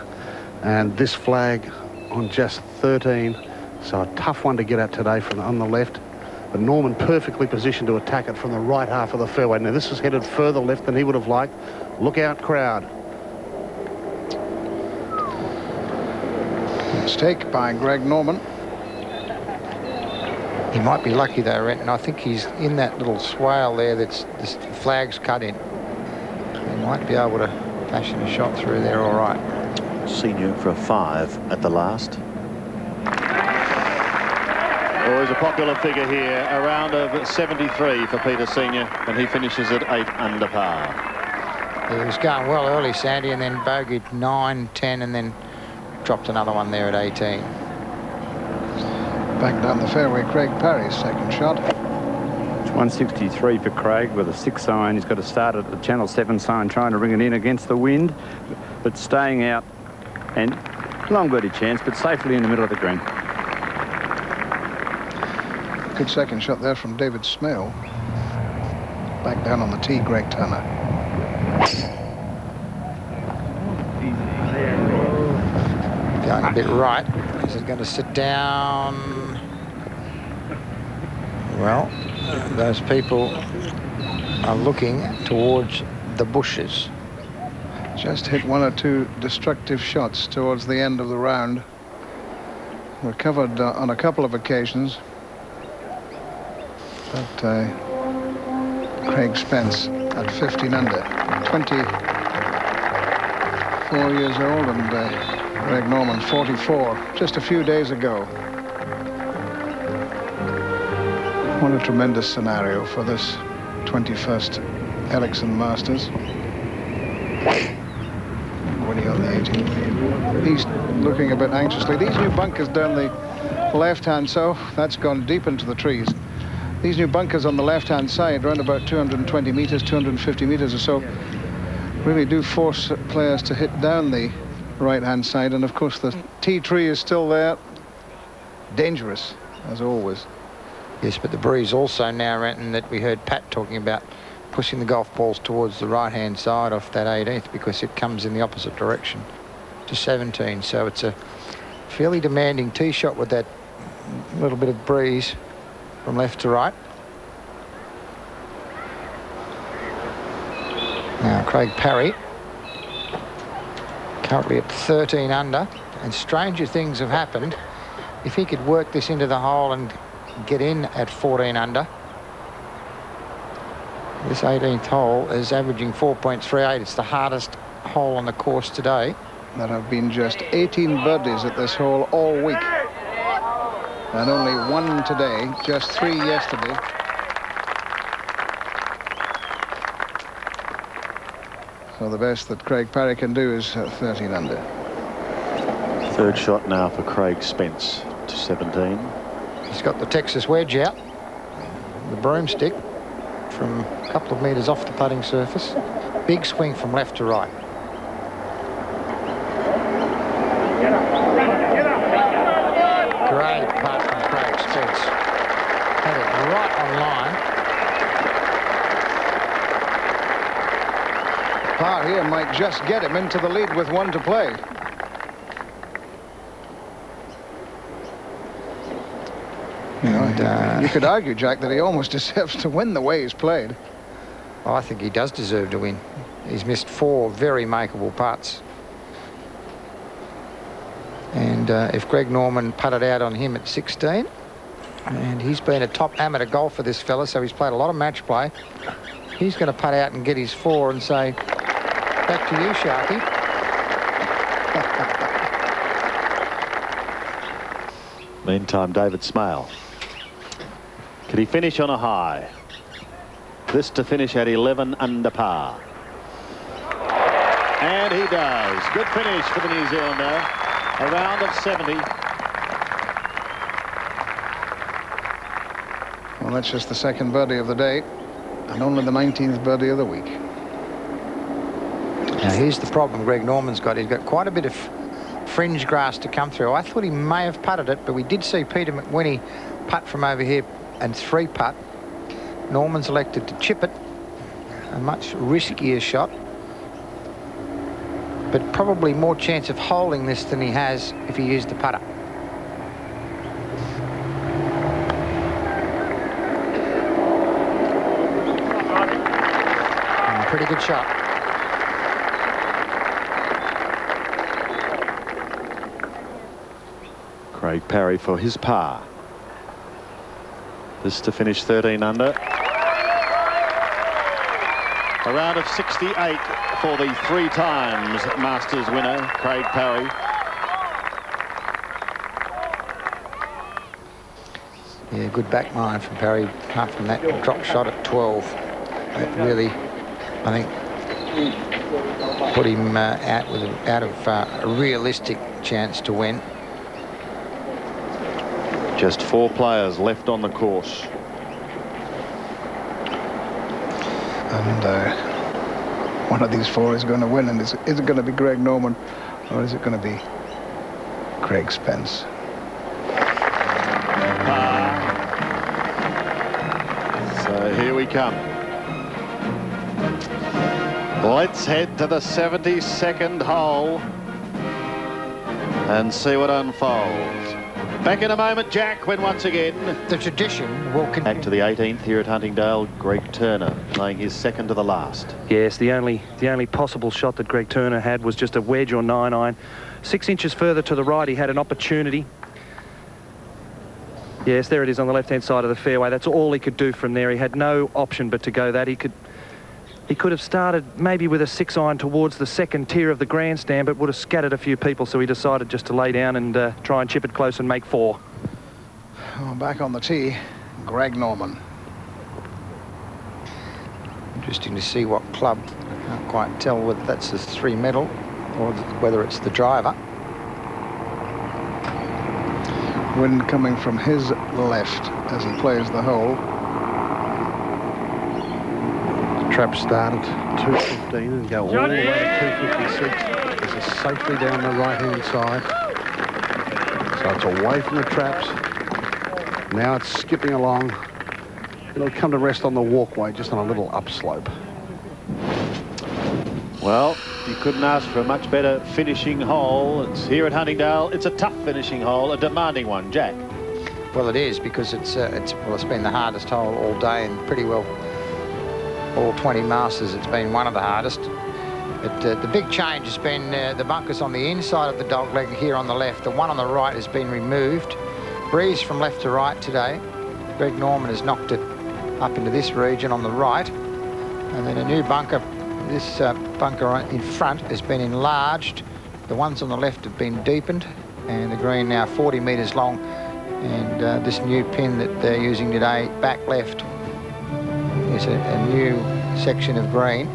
And this flag on just 13, so a tough one to get at today from on the left. But Norman perfectly positioned to attack it from the right half of the fairway. Now this is headed further left than he would have liked. Look out, crowd. Mistake by Greg Norman. He might be lucky though, Renton. I think he's in that little swale there that's the flag's cut in. He might be able to fashion a shot through there all right. Senior for a 5 at the last. Always a popular figure here, a round of 73 for Peter Senior, and he finishes at 8 under par. He was going well early, Sandy, and then bogeyed 9, 10, and then dropped another one there at 18. Back down the fairway, Craig Parry's 2nd shot. It's 163 for Craig with a 6-iron. He's got to start at the channel 7 sign, trying to bring it in against the wind, but staying out, and long birdie chance, but safely in the middle of the green. Good 2nd shot there from David Smale. Back down on the tee, Greg Turner. Going a bit right. This is going to sit down. Well, those people are looking towards the bushes. Just hit 1 or 2 destructive shots towards the end of the round. Recovered on a couple of occasions. But Craig Spence at 15 under, 24 years old, and Greg Norman, 44, just a few days ago. What a tremendous scenario for this 21st Ericsson Masters. Winnie on the 18th. He's looking a bit anxiously. These new bunkers down the left-hand, so that's gone deep into the trees. These new bunkers on the left-hand side, around about 220 metres, 250 metres or so, really do force players to hit down the right-hand side. And, of course, the tee tree is still there. Dangerous, as always. Yes, but the breeze also now, Renton, that we heard Pat talking about, pushing the golf balls towards the right-hand side off that 18th because it comes in the opposite direction to 17. So it's a fairly demanding tee shot with that little bit of breeze from left to right. Now Craig Parry, currently at 13 under, and stranger things have happened. If he could work this into the hole and get in at 14 under, this 18th hole is averaging 4.38. It's the hardest hole on the course today. There have been just 18 birdies at this hole all week. And only one today, just 3 yesterday. So the best that Craig Parry can do is 13 under. Third shot now for Craig Spence to 17. He's got the Texas wedge out, the broomstick, from a couple of metres off the putting surface. Big swing from left to right. Great putt from Craig Spence. Had it right on line. Par here might just get him into the lead with 1 to play. You could argue, Jack, that he almost deserves to win the way he's played. Oh, I think he does deserve to win. He's missed 4 very makeable putts. And if Greg Norman putted out on him at 16, and he's been a top amateur golfer, this fella, so he's played a lot of match play. He's going to putt out and get his 4 and say, back to you, Sharky. Meantime, David Smale. Can he finish on a high? This to finish at 11 under par. And he does. Good finish for the New Zealander. A round of 70. Well, that's just the second birdie of the day, and only the 19th birdie of the week. Now, here's the problem Greg Norman's got. He's got quite a bit of fringe grass to come through. I thought he may have putted it, but we did see Peter McWhinney putt from over here and 3 putt. Norman's elected to chip it, a much riskier shot, but probably more chance of holding this than he has if he used the putter. And a pretty good shot. Craig Parry for his par. This to finish 13 under. A round of 68 for the 3 times Masters winner, Craig Parry. Yeah, good back nine from Parry, apart from that drop shot at 12. That really, I think, put him out of a realistic chance to win. Just 4 players left on the course. And one of these 4 is going to win, and is it going to be Greg Norman, or is it going to be Craig Spence? So here we come. Let's head to the 72nd hole and see what unfolds. Back in a moment, Jack, when once again the tradition will continue. Back to the 18th here at Huntingdale. Greg Turner playing his second to the last. Yes, the only possible shot that Greg Turner had was just a wedge or 9-iron. 6 inches further to the right, he had an opportunity. Yes, there it is on the left-hand side of the fairway. That's all he could do from there. He had no option but to go that. He could have started maybe with a 6-iron towards the second tier of the grandstand, but would have scattered a few people, so he decided just to lay down and try and chip it close and make 4. Oh, back on the tee, Greg Norman. Interesting to see what club. I can't quite tell whether that's the 3 metal or whether it's the driver. Wind coming from his left as he plays the hole. Trap start at 215 and go all the way to 256. This is safely down the right-hand side. So it's away from the traps. Now it's skipping along. It'll come to rest on the walkway, just on a little upslope. Well, you couldn't ask for a much better finishing hole. It's here at Huntingdale. It's a tough finishing hole, a demanding one, Jack. Well, it is, because it's been the hardest hole all day, and pretty well all 20 Masters, it's been one of the hardest. But the big change has been the bunkers on the inside of the dogleg here on the left. The one on the right has been removed. Breeze from left to right today. Greg Norman has knocked it up into this region on the right. And then a new bunker, this bunker in front has been enlarged The ones on the left have been deepened, and the green now 40 metres long. And this new pin that they're using today, back left, is a new section of green.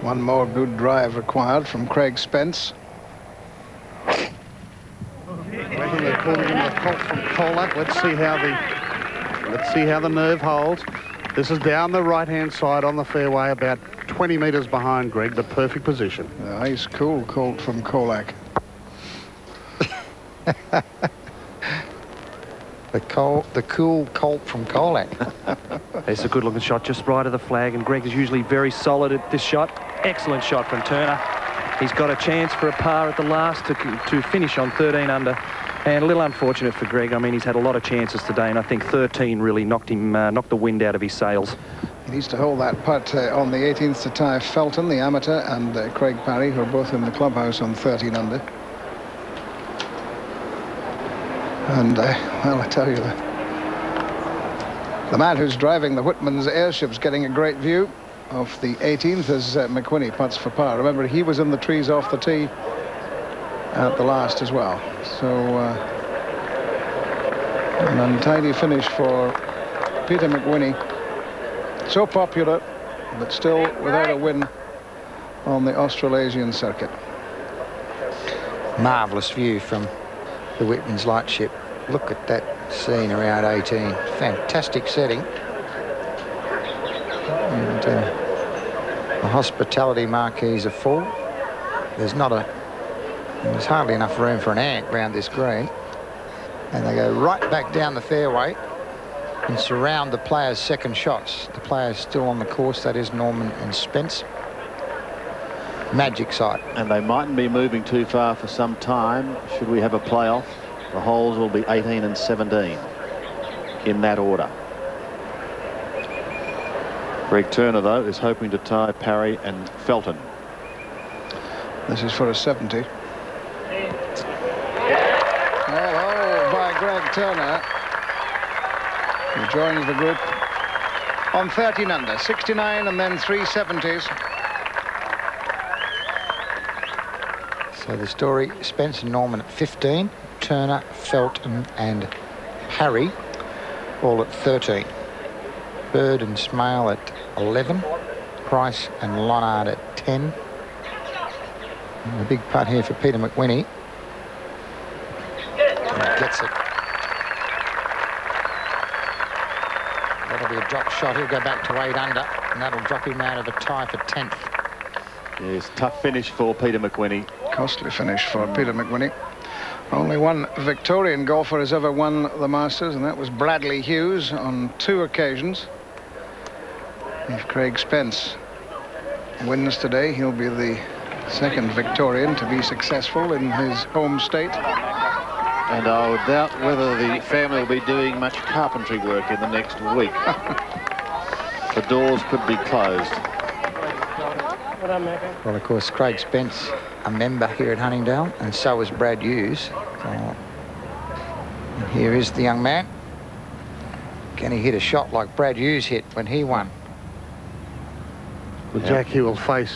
One more good drive required from Craig Spence. I reckon they're calling him the Colt from Colac. Let's see how the nerve holds. This is down the right-hand side on the fairway, about 20 metres behind Greg, the perfect position. Nice, cool Colt from Colac. The cool Colt from Colac. It's a good-looking shot, just right of the flag, and Greg is usually very solid at this shot. Excellent shot from Turner. He's got a chance for a par at the last to finish on 13 under. And a little unfortunate for Greg. I mean, he's had a lot of chances today, and I think 13 really knocked the wind out of his sails. He needs to hold that putt on the 18th to tie Felton, the amateur, and Craig Parry, who are both in the clubhouse on 13 under. And, well, I tell you, the man who's driving the Whitman's airship's getting a great view of the 18th as McWhinney putts for par. Remember, he was in the trees off the tee at the last as well. So, an untidy finish for Peter McWhinney. So popular, but still without a win on the Australasian circuit. Marvellous view from the Whitman's lightship. Look at that scene around 18. Fantastic setting. And the hospitality marquees are full. There's hardly enough room for an ant round this green. And they go right back down the fairway and surround the players' second shots. The players still on the course, that is Norman and Spence. Magic sight. And they mightn't be moving too far for some time. Should we have a playoff, the holes will be 18 and 17 in that order. Greg Turner, though, is hoping to tie Parry and Felton. This is for a 70. Oh, by Greg Turner, who joins the group on 13 under, 69 and then 3 70s. So the story, Spence and Norman at 15, Turner, Felton and Parry all at 13. Bird and Smale at 11, Price and Lonard at 10. And a big putt here for Peter McWhinney. And gets it. That'll be a drop shot. He'll go back to 8 under, and that'll drop him out of a tie for 10th. Yes, tough finish for Peter McWhinney. Costly finish for Peter McWhinney. Only one Victorian golfer has ever won the Masters, and that was Bradley Hughes on 2 occasions. If Craig Spence wins today, he'll be the second Victorian to be successful in his home state. And I would doubt whether the family will be doing much carpentry work in the next week. The doors could be closed. Well, of course, Craig Spence, a member here at Huntingdale, and so is Brad Hughes. And here is the young man. Can he hit a shot like Brad Hughes hit when he won? Well, Jack, he will face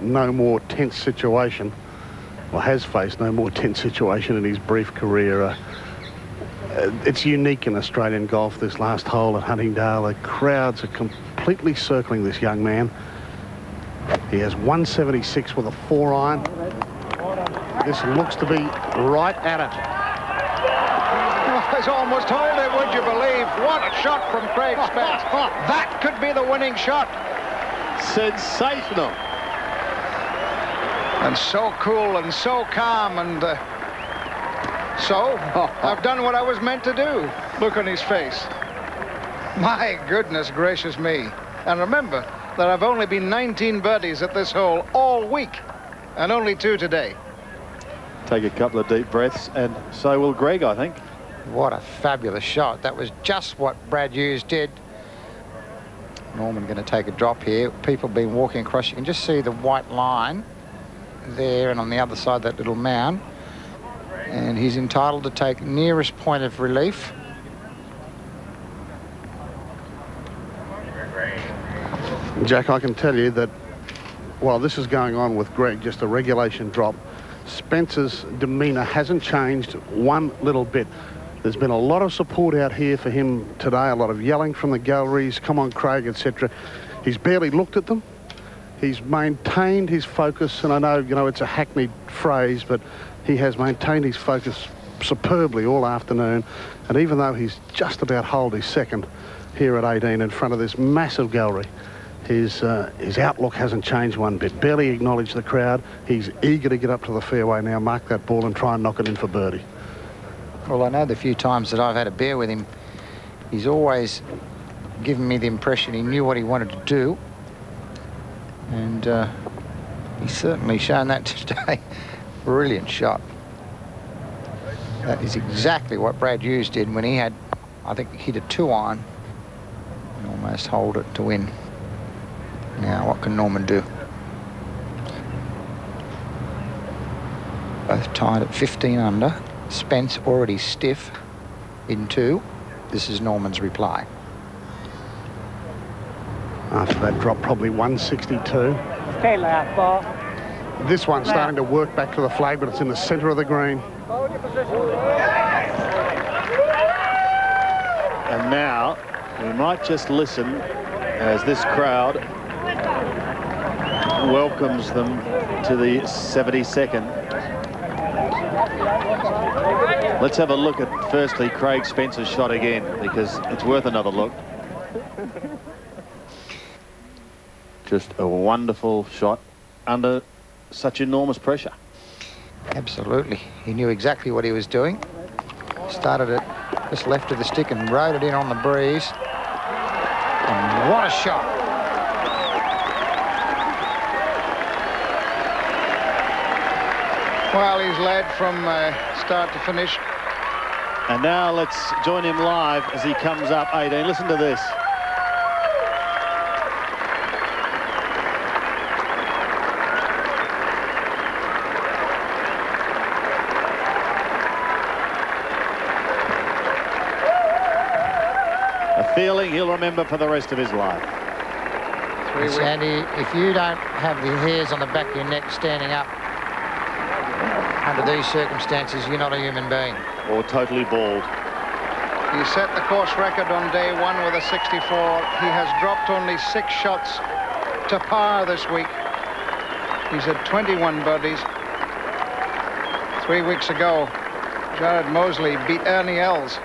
no more tense situation, or has faced no more tense situation in his brief career. It's unique in Australian golf, this last hole at Huntingdale. The crowds are completely circling this young man. He has 176 with a 4-iron. This looks to be right at it. Oh, it's almost hold it, would you believe? What a shot from Craig Spence. That could be the winning shot. Sensational. And so cool and so calm, and so I've done what I was meant to do. Look on his face. My goodness gracious me. And remember that I've only been 19 birdies at this hole all week, and only 2 today. Take a couple of deep breaths, and so will Greg, I think. What a fabulous shot. That was just what Brad Hughes did. Norman going to take a drop here. People have been walking across. You can just see the white line there, and on the other side, that little mound. And he's entitled to take nearest point of relief. Jack, I can tell you that while this is going on with Greg, just a regulation drop, Spence's demeanour hasn't changed one little bit. There's been a lot of support out here for him today, a lot of yelling from the galleries, come on Craig, etc. He's barely looked at them. He's maintained his focus, and I know, you know, it's a hackneyed phrase, but he has maintained his focus superbly all afternoon. And even though he's just about holed his second here at 18 in front of this massive gallery, his outlook hasn't changed one bit. Barely acknowledged the crowd. He's eager to get up to the fairway now, mark that ball and try and knock it in for birdie. Well, I know the few times that I've had a beer with him, he's always given me the impression he knew what he wanted to do. And he's certainly shown that today. Brilliant shot. That is exactly what Brad Hughes did when he had, I think, hit a 2-iron and almost holed it to win. Now, what can Norman do? Both tied at 15 under. Spence already stiff in 2. This is Norman's reply. After that drop, probably 162. Stay loud, ball. This one's starting to work back to the flag, but it's in the centre of the green. And now we might just listen as this crowd welcomes them to the 72nd. Let's have a look at, firstly, Craig Spence's shot again, because it's worth another look. Just a wonderful shot under such enormous pressure. Absolutely. He knew exactly what he was doing. Started it just left of the stick and rode it in on the breeze. And what a shot. Well, he's led from start to finish. And now let's join him live as he comes up 18. Listen to this. A feeling he'll remember for the rest of his life. Sandy, if you don't have the hairs on the back of your neck standing up under these circumstances, you're not a human being. Or totally bald. He set the course record on day 1 with a 64. He has dropped only 6 shots to par this week. He's had 21 birdies. 3 weeks ago, Jared Moseley beat Ernie Els.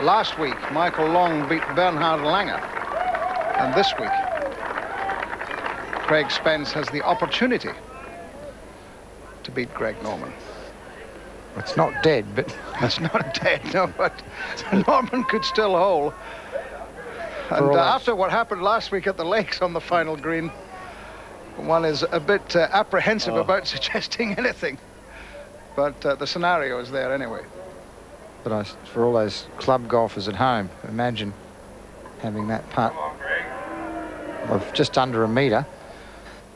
Last week, Michael Long beat Bernhard Langer. And this week, Craig Spence has the opportunity to beat Greg Norman. It's not dead, but... It's not dead, no, but Norman could still hole. And after what happened last week at the Lakes on the final green, one is a bit apprehensive about suggesting anything. But the scenario is there anyway. But for all those club golfers at home, imagine having that putt of just under a metre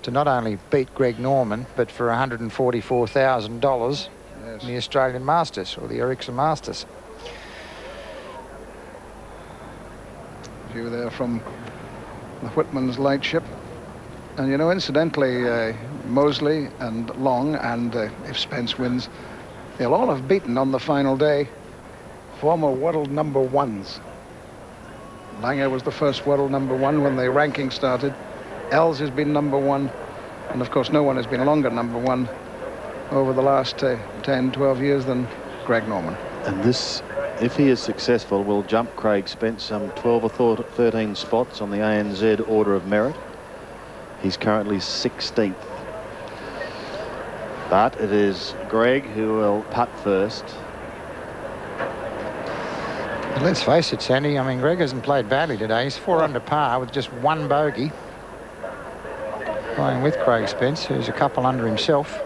to not only beat Greg Norman, but for $144,000 in the Australian Masters or the Ericsson Masters. View there from the Whitman's lightship. And, you know, incidentally, Moseley and Long, and if Spence wins, they'll all have beaten on the final day former world #1s. Langer was the first world #1 when the ranking started. Els has been #1. And, of course, no one has been longer #1 over the last 10, 12 years than Greg Norman. And this, if he is successful, will jump Craig Spence some 12 or 13 spots on the ANZ Order of Merit. He's currently 16th. But it is Greg who will putt first. Let's face it, Sandy, I mean, Greg hasn't played badly today. He's 4 under par with just 1 bogey. Playing with Craig Spence, who's a couple under himself.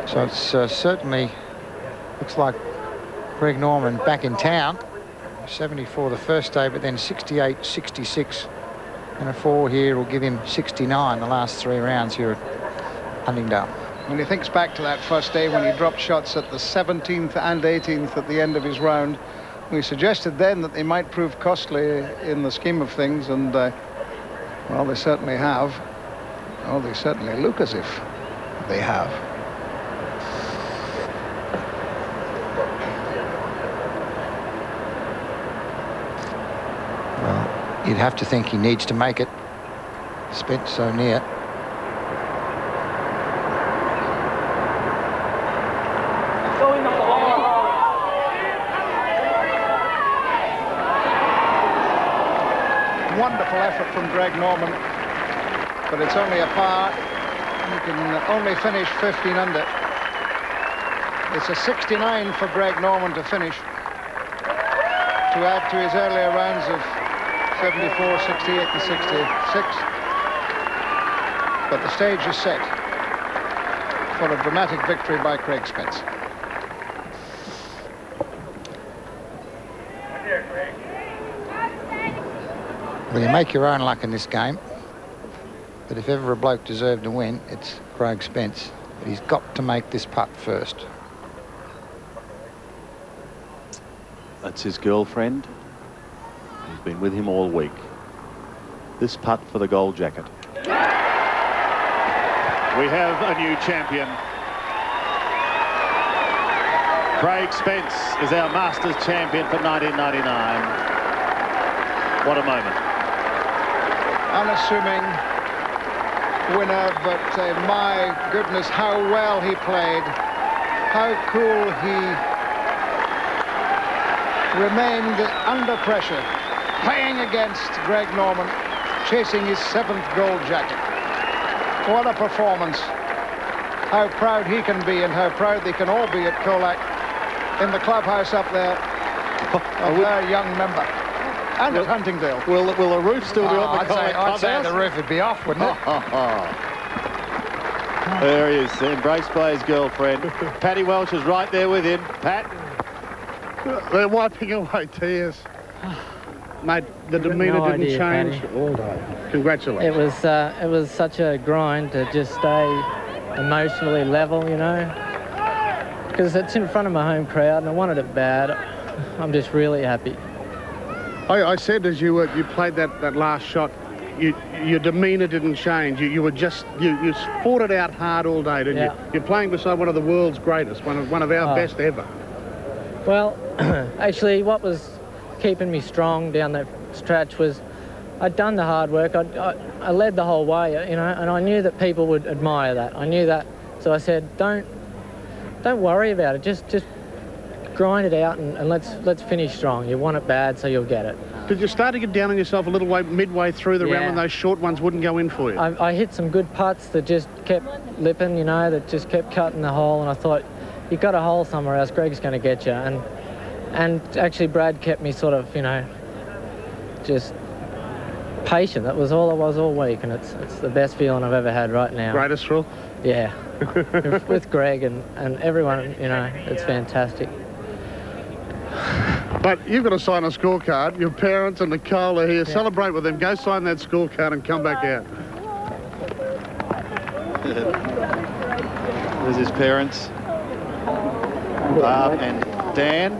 So it's certainly looks like Greg Norman back in town. 74 the first day, but then 68, 66, and a 4 here will give him 69 the last 3 rounds here at Huntingdale. When he thinks back to that first day when he dropped shots at the 17th and 18th at the end of his round, we suggested then that they might prove costly in the scheme of things, and well, they certainly have. Oh, they certainly look as if they have. Well, you'd have to think he needs to make it. Spence so near. Wonderful effort from Greg Norman, but it's only a par. He can only finish 15 under. It's a 69 for Greg Norman to finish, to add to his earlier rounds of 74, 68 and 66. But the stage is set for a dramatic victory by Craig Spence. Well, you make your own luck in this game, but if ever a bloke deserved to win, it's Craig Spence. But he's got to make this putt first. That's his girlfriend. He's been with him all week. This putt for the gold jacket. We have a new champion. Craig Spence is our Masters champion for 1999. What a moment. Unassuming winner, but my goodness, how well he played. How cool he remained under pressure, playing against Greg Norman, chasing his 7th gold jacket. What a performance. How proud he can be and how proud they can all be at Colac in the clubhouse up there of their young member. And at Huntingdale. Will the roof still be on the Colac I'd say clubhouse? the roof would be off, wouldn't it? There he is, embraced by his girlfriend. Paddy Welch is right there with him. Pat? They're wiping away tears. Mate, the demeanour didn't change all day. Congratulations. It was such a grind to just stay emotionally level, you know, because it's in front of my home crowd and I wanted it bad. I'm just really happy. I said as you played that last shot, your demeanour didn't change. You fought it out hard all day, didn't you? You're playing beside one of the world's greatest, one of our best ever. Well, actually, what was keeping me strong down that stretch was I'd done the hard work. I led the whole way, you know, and I knew that people would admire that. I knew that, so I said, don't worry about it. Just grind it out and let's finish strong. You want it bad, so you'll get it. Did you start to get down on yourself a little way midway through the round when those short ones wouldn't go in for you? I hit some good putts that just kept lipping, you know, that just kept cutting the hole, and I thought, you got a hole somewhere else, Greg's going to get you. And actually Brad kept me sort of, you know, just patient. That was all I was all week, and it's the best feeling I've ever had right now. Greatest thrill? Yeah. With Greg and everyone, you know, it's fantastic. But you've got to sign a scorecard. Your parents and Nicole are here. Celebrate with them. Go sign that scorecard and come back out. There's his parents, Barb and Dan.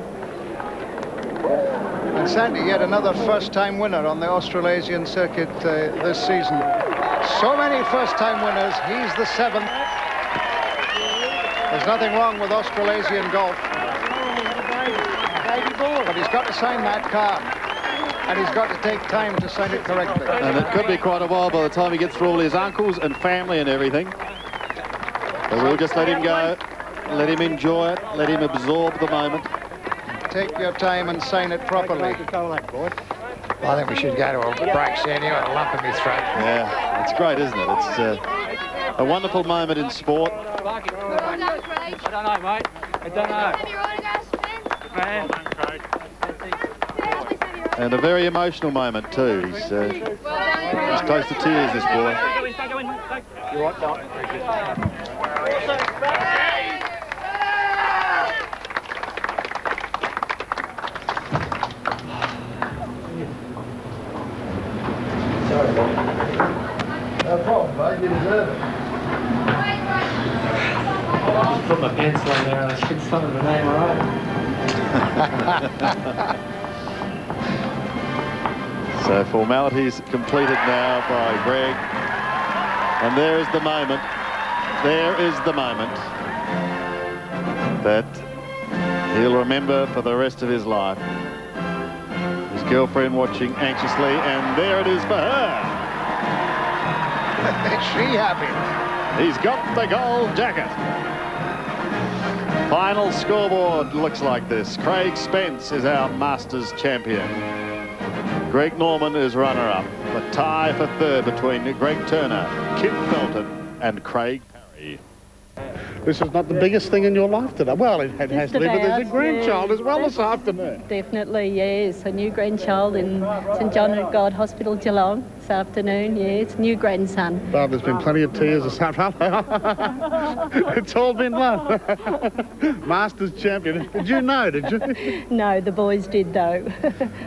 And Sandy, yet another first-time winner on the Australasian circuit this season. So many first-time winners. He's the 7th. There's nothing wrong with Australasian golf. But he's got to sign that card. And he's got to take time to sign it correctly. And it could be quite a while by the time he gets through all his uncles and family and everything. But we'll just let him go. Let him enjoy it. Let him absorb the moment. Take your time and sign it properly. I think we should go to a break, Sandy. I got a lump in my throat. Yeah, it's great, isn't it? It's a wonderful moment in sport. I don't know, mate. I don't know. And a very emotional moment too. He's close to tears, this boy. You're right, Don. No problem, bud. You deserve it. I just put my pencil on there and I should sign the name right. So formalities completed now by Greg. And there is the moment. there is the moment that he'll remember for the rest of his life. His girlfriend watching anxiously, and there it is for her. Is she happy? He's got the gold jacket. Final scoreboard looks like this. Craig Spence is our Masters champion. Greg Norman is runner-up. A tie for third between Greg Turner, Kim Felton and Craig Parry. This is not the biggest thing in your life today. Well, it has to be, but there's a grandchild as well this afternoon. Definitely, yes. A new grandchild in St John of God Hospital, Geelong this afternoon, yes. New grandson. Well, there's been plenty of tears this afternoon. It's all been love. Masters champion. Did you know, did you? No, the boys did, though.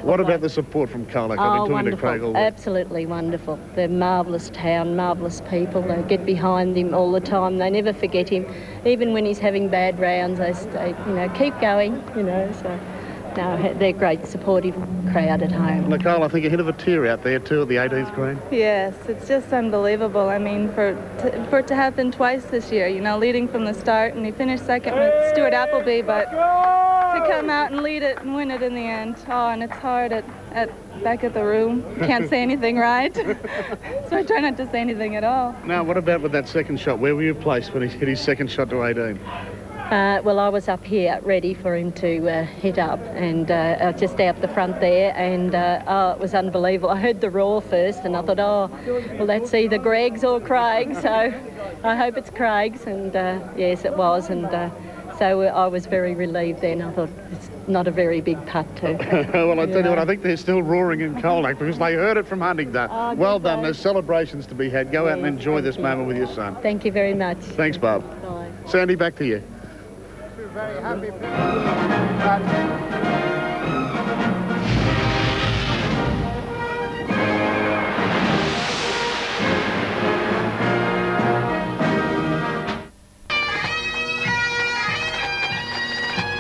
What about the support from Colac? I've been talking to Craig all week. Absolutely wonderful. They're marvellous town, marvellous people. They get behind him all the time. They never forget him. Even when he's having bad rounds, they say, you know, keep going, you know, so... No, they're a great supportive crowd at home. Nicole, I think a hit of a tear out there too at the 18th green. Yes, it's just unbelievable. I mean, for it to happen twice this year, you know, leading from the start, and he finished second with Stuart Appleby, but to come out and lead it and win it in the end. Oh, and it's hard back at the room. Can't say anything right. So I try not to say anything at all. Now, what about with that second shot? Where were you placed when he hit his second shot to 18? Well, I was up here ready for him to hit up, and just out the front there, and oh, it was unbelievable. I heard the roar first, and I thought, oh, well, that's either Greg's or Craig's, so I hope it's Craig's, and yes, it was, and so I was very relieved then. I thought it's not a very big putt too. Well, I tell you what, I think they're still roaring in Colac because they heard it from Huntingdon. Oh, well done. There's celebrations to be had. Go out and enjoy this moment with your son. Thank you very much. Thanks, Bob. Bye. Sandy, back to you. Very happy.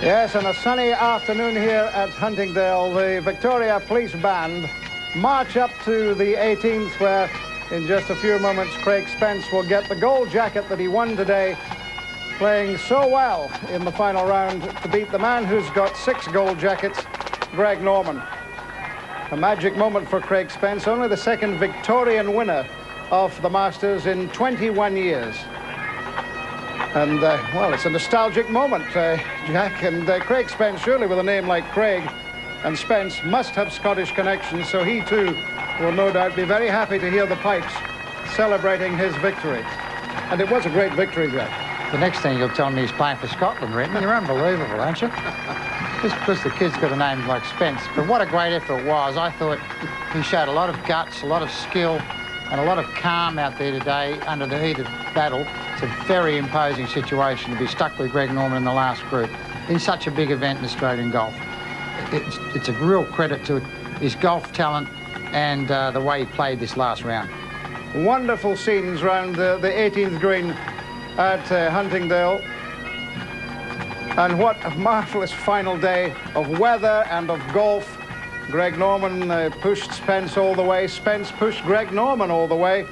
Yes, on a sunny afternoon here at Huntingdale, the Victoria Police Band march up to the 18th, where in just a few moments Craig Spence will get the gold jacket that he won today, playing so well in the final round to beat the man who's got 6 gold jackets, Greg Norman. A magic moment for Craig Spence, only the second Victorian winner of the Masters in 21 years. And, well, it's a nostalgic moment, Jack, and Craig Spence, surely with a name like Craig and Spence, must have Scottish connections, so he too will no doubt be very happy to hear the pipes celebrating his victory. And it was a great victory, Jack. The next thing you'll tell me he's playing for Scotland, Renton. You're unbelievable, aren't you? Just because the kid's got a name like Spence. But what a great effort it was. I thought he showed a lot of guts, a lot of skill, and a lot of calm out there today under the heated battle. It's a very imposing situation to be stuck with Greg Norman in the last group in such a big event in Australian golf. It's a real credit to his golf talent and the way he played this last round. Wonderful scenes round the 18th green at Huntingdale, and what a marvellous final day of weather and of golf. Greg Norman pushed Spence all the way. Spence pushed Greg Norman all the way.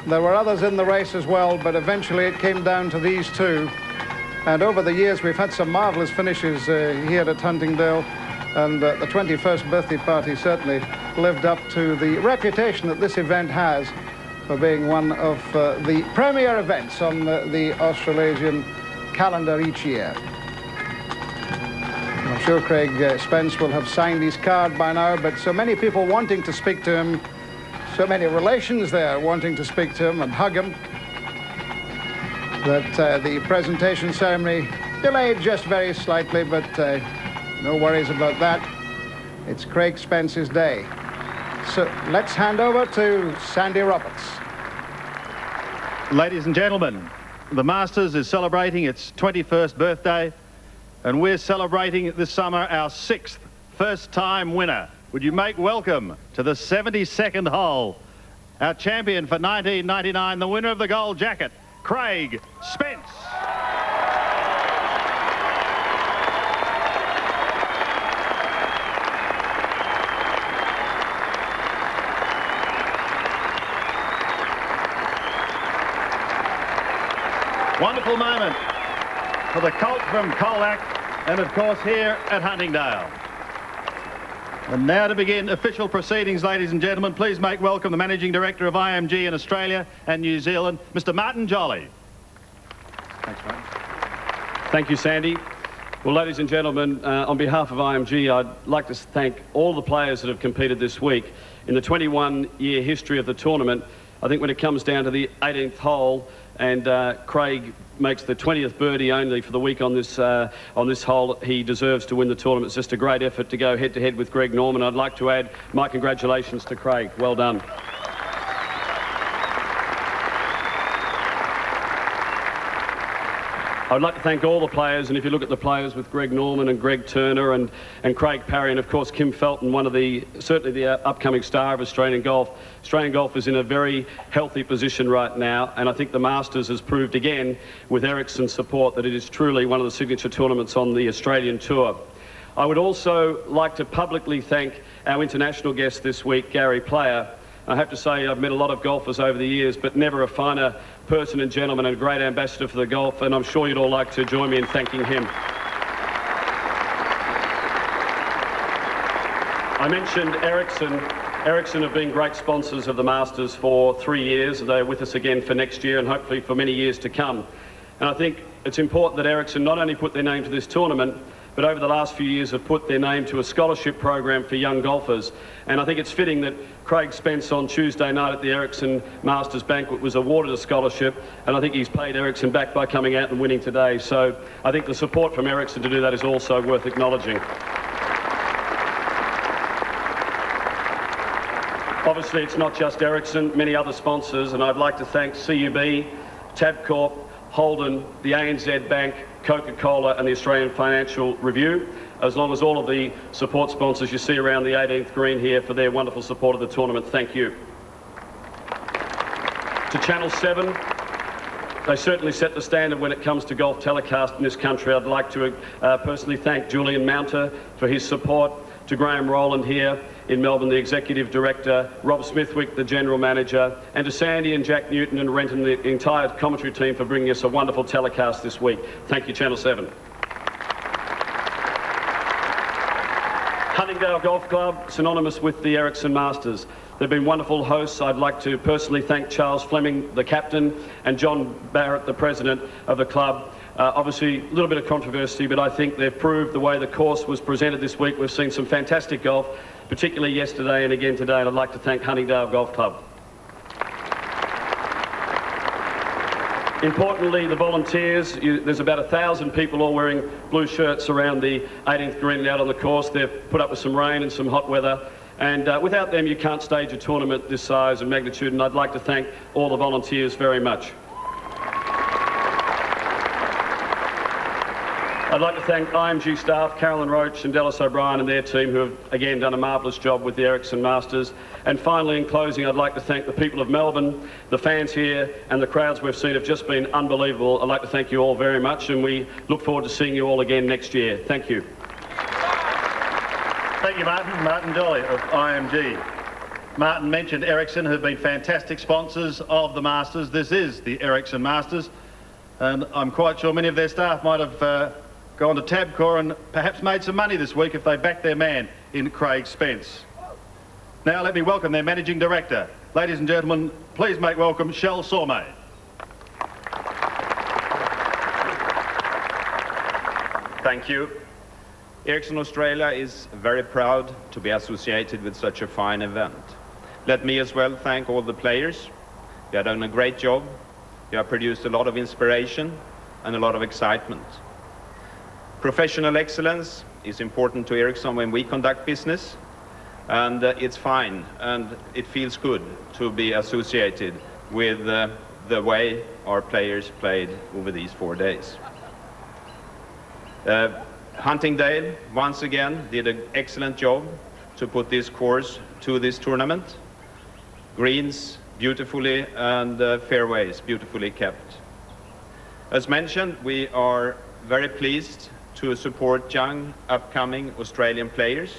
There were others in the race as well, but eventually it came down to these two. And over the years we've had some marvellous finishes here at Huntingdale, and the 21st birthday party certainly lived up to the reputation that this event has for being one of the premier events on the Australasian calendar each year. I'm sure Craig Spence will have signed his card by now, but so many people wanting to speak to him, so many relations there wanting to speak to him and hug him, that the presentation ceremony delayed just very slightly, but no worries about that. It's Craig Spence's day. So let's hand over to Sandy Roberts. Ladies and gentlemen, the Masters is celebrating its 21st birthday, and we're celebrating this summer our 6th first-time winner. Would you make welcome to the 72nd hole, our champion for 1999, the winner of the gold jacket, Craig Spence. Wonderful moment for the Colt from Colac and, of course, here at Huntingdale. And now to begin official proceedings, ladies and gentlemen, please make welcome the Managing Director of IMG in Australia and New Zealand, Mr. Martin Jolly. Thanks, Martin. Thank you, Sandy. Well, ladies and gentlemen, on behalf of IMG, I'd like to thank all the players that have competed this week. In the 21-year history of the tournament, I think when it comes down to the 18th hole, and Craig makes the 20th birdie only for the week on this hole, he deserves to win the tournament. It's just a great effort to go head-to-head with Greg Norman. I'd like to add my congratulations to Craig. Well done. I'd like to thank all the players, and if you look at the players with Greg Norman and Greg Turner and Craig Parry, and of course Kim Felton, one of the, certainly the upcoming star of Australian golf. Australian golf is in a very healthy position right now, and I think the Masters has proved again with Ericsson's support that it is truly one of the signature tournaments on the Australian tour. I would also like to publicly thank our international guest this week, Gary Player. I have to say I've met a lot of golfers over the years, but never a finer person and gentleman and a great ambassador for the golf, and I'm sure you'd all like to join me in thanking him. I mentioned Ericsson. Ericsson have been great sponsors of the Masters for 3 years. They're with us again for next year and hopefully for many years to come. And I think it's important that Ericsson not only put their name to this tournament, but over the last few years have put their name to a scholarship program for young golfers. And I think it's fitting that Craig Spence on Tuesday night at the Ericsson Masters Banquet was awarded a scholarship, and I think he's paid Ericsson back by coming out and winning today. So I think the support from Ericsson to do that is also worth acknowledging. Obviously, it's not just Ericsson, many other sponsors, and I'd like to thank CUB, Tabcorp, Holden, the ANZ Bank, Coca-Cola and the Australian Financial Review, as long as all of the support sponsors you see around the 18th green here for their wonderful support of the tournament. Thank you. To Channel 7, they certainly set the standard when it comes to golf telecast in this country. I'd like to personally thank Julian Mounter for his support, to Graham Rowland here in Melbourne, the Executive Director, Rob Smithwick, the General Manager, and to Sandy and Jack Newton and Renton, the entire commentary team for bringing us a wonderful telecast this week. Thank you, Channel 7. Huntingdale Golf Club, synonymous with the Ericsson Masters. They've been wonderful hosts. I'd like to personally thank Charles Fleming, the captain, and John Barrett, the president of the club. Obviously, a little bit of controversy, but I think they've proved the way the course was presented this week. We've seen some fantastic golf, particularly yesterday and again today, and I'd like to thank Huntingdale Golf Club. Importantly, the volunteers, there's about 1,000 people all wearing blue shirts around the 18th green and out on the course. They've put up with some rain and some hot weather, and without them you can't stage a tournament this size and magnitude, and I'd like to thank all the volunteers very much. I'd like to thank IMG staff, Carolyn Roach and Dallas O'Brien and their team, who have again done a marvellous job with the Ericsson Masters. And finally, in closing, I'd like to thank the people of Melbourne. The fans here and the crowds we've seen have just been unbelievable. I'd like to thank you all very much, and we look forward to seeing you all again next year. Thank you. Thank you, Martin. Martin Jolly of IMG. Martin mentioned Ericsson, who've been fantastic sponsors of the Masters. This is the Ericsson Masters, and I'm quite sure many of their staff might have gone to Tabcorp and perhaps made some money this week if they backed their man in Craig Spence. Now let me welcome their Managing Director. Ladies and gentlemen, please make welcome Shell Sormay. Thank you. Ericsson Australia is very proud to be associated with such a fine event. Let me as well thank all the players. You have done a great job. You have produced a lot of inspiration and a lot of excitement. Professional excellence is important to Ericsson when we conduct business, and it's fine and it feels good to be associated with the way our players played over these 4 days. Huntingdale once again did an excellent job to put this course to this tournament. Greens beautifully and fairways beautifully kept. As mentioned, we are very pleased to support young upcoming Australian players.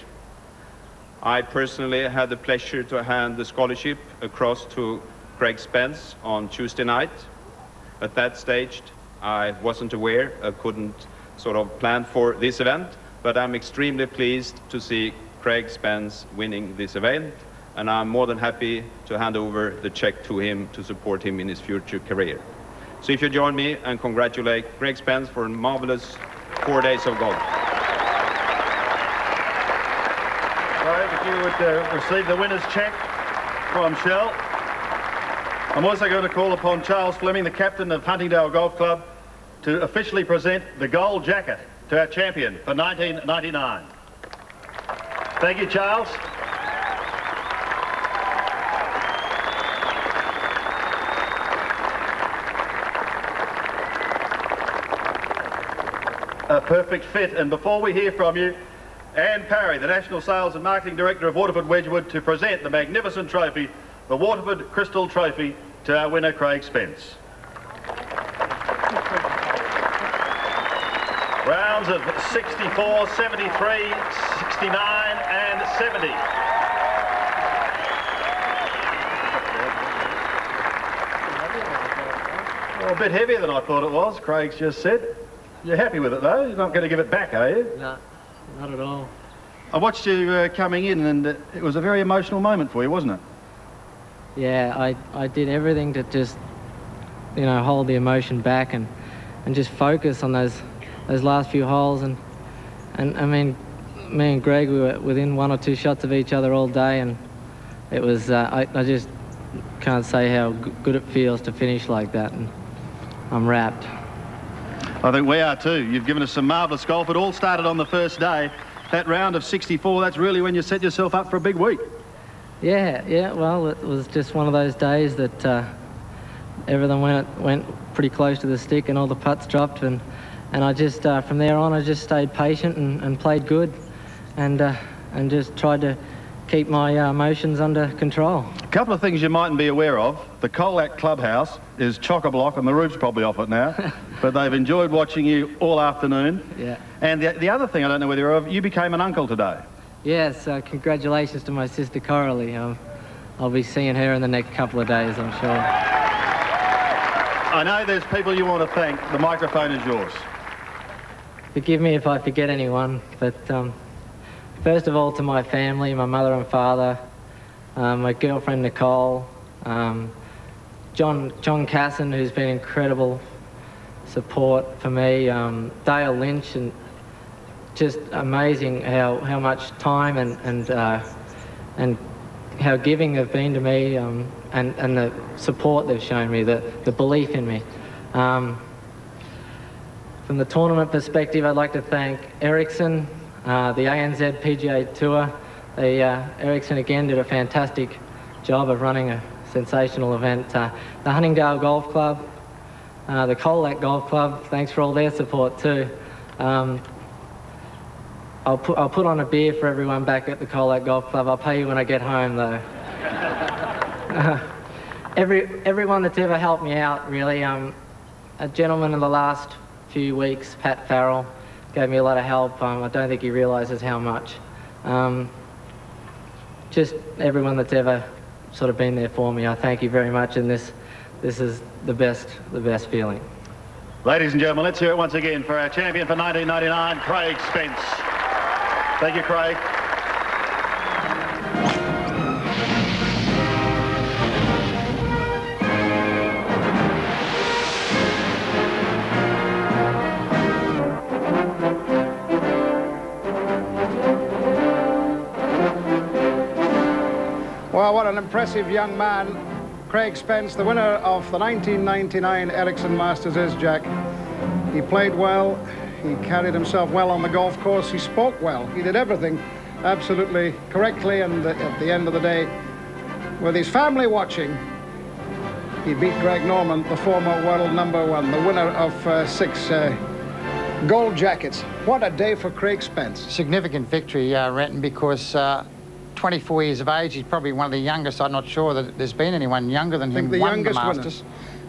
I personally had the pleasure to hand the scholarship across to Craig Spence on Tuesday night. At that stage, I wasn't aware, I couldn't sort of plan for this event, but I'm extremely pleased to see Craig Spence winning this event, and I'm more than happy to hand over the check to him to support him in his future career. So if you join me and congratulate Craig Spence for a marvelous 4 days of golf. Craig, if you would receive the winner's check from Shell. I'm also going to call upon Charles Fleming, the captain of Huntingdale Golf Club, to officially present the gold jacket to our champion for 1999. Thank you, Charles. A perfect fit. And before we hear from you, Anne Parry, the National Sales and Marketing Director of Waterford Wedgwood, to present the magnificent trophy, the Waterford Crystal Trophy, to our winner, Craig Spence. Rounds of 64, 73, 69 and 70. Well, a bit heavier than I thought it was, Craig's just said. You're happy with it, though? You're not going to give it back, are you? No, not at all. I watched you coming in, and it was a very emotional moment for you, wasn't it? Yeah, I did everything to just, you know, hold the emotion back and just focus on those last few holes. And I mean, me and Greg, we were within 1 or 2 shots of each other all day, and it was, I just can't say how good it feels to finish like that, and I'm wrapped. I think we are too. You've given us some marvellous golf. It all started on the first day. That round of 64, that's really when you set yourself up for a big week. Yeah, well, it was just one of those days that everything went pretty close to the stick and all the putts dropped, and I just, from there on, I just stayed patient and played good and just tried to keep my emotions under control. A couple of things you mightn't be aware of. The Colac clubhouse is chock-a-block, and the roof's probably off it now, but they've enjoyed watching you all afternoon. Yeah. And the other thing I don't know whether you're aware of, you became an uncle today. Yes, congratulations to my sister Coralie. I'll be seeing her in the next couple of days, I'm sure. I know there's people you want to thank. The microphone is yours. Forgive me if I forget anyone, but first of all, to my family, my mother and father, my girlfriend Nicole, John Casson, who's been incredible support for me, Dale Lynch, and just amazing how much time and how giving they've been to me, and the support they've shown me, the belief in me. From the tournament perspective, I'd like to thank Ericsson, the ANZ PGA Tour. Ericsson again did a fantastic job of running a sensational event. The Huntingdale Golf Club, the Colac Golf Club, thanks for all their support too. I'll put on a beer for everyone back at the Colac Golf Club. I'll pay you when I get home, though. Everyone that's ever helped me out, really. A gentleman in the last few weeks, Pat Farrell, gave me a lot of help. I don't think he realises how much. Just everyone that's ever sort of been there for me, I thank you very much, and this is the best feeling. Ladies and gentlemen, let's hear it once again for our champion for 1999, Craig Spence. Thank you, Craig. Well, what an impressive young man Craig Spence, the winner of the 1999 Ericsson Masters, is, Jack. He played well. He carried himself well on the golf course. He spoke well. He did everything absolutely correctly. And at the end of the day, with his family watching, he beat Greg Norman, the former world #1, the winner of 6 gold jackets. What a day for Craig Spence. Significant victory, Renton, because 24 years of age, he's probably one of the youngest. I'm not sure that there's been anyone younger than him won the Masters.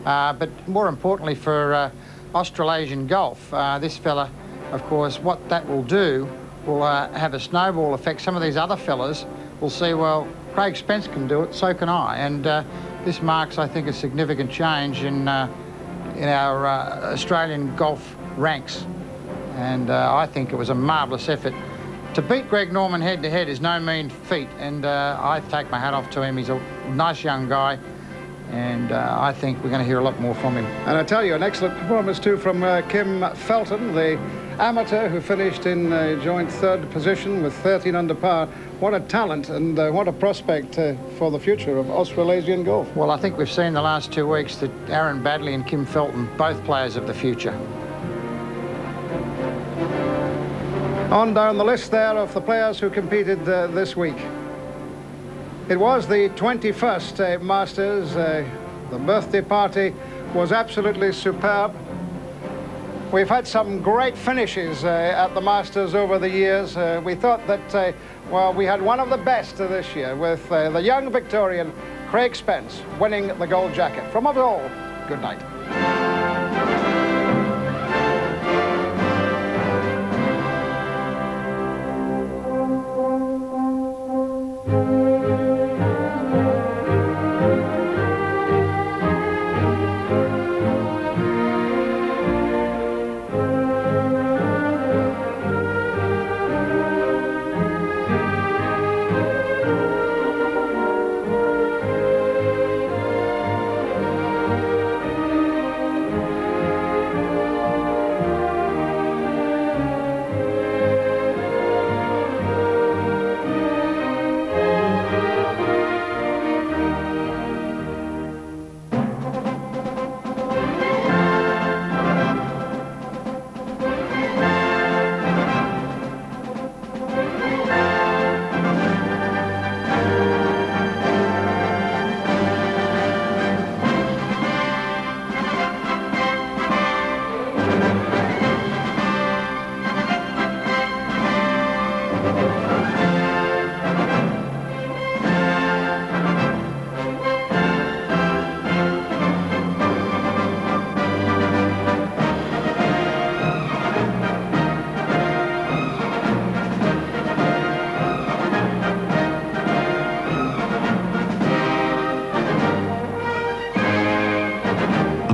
But more importantly for Australasian golf, this fella, of course, what that will do will have a snowball effect. Some of these other fellas will see, well, Craig Spence can do it, so can I. And this marks, I think, a significant change in in our Australian golf ranks. And I think it was a marvellous effort. To beat Greg Norman head-to-head is no mean feat, and I take my hat off to him. He's a nice young guy, and I think we're going to hear a lot more from him. And I tell you, an excellent performance too from Kim Felton, the amateur who finished in joint third position with 13 under par. What a talent and what a prospect for the future of Australasian golf. Well, I think we've seen the last 2 weeks that Aaron Baddeley and Kim Felton, both players of the future. On down the list there of the players who competed this week. It was the 21st Masters. The birthday party was absolutely superb. We've had some great finishes at the Masters over the years. We thought that, well, we had one of the best this year with the young Victorian Craig Spence winning the gold jacket. From us all, good night.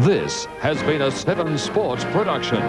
This has been a 7 Sports production.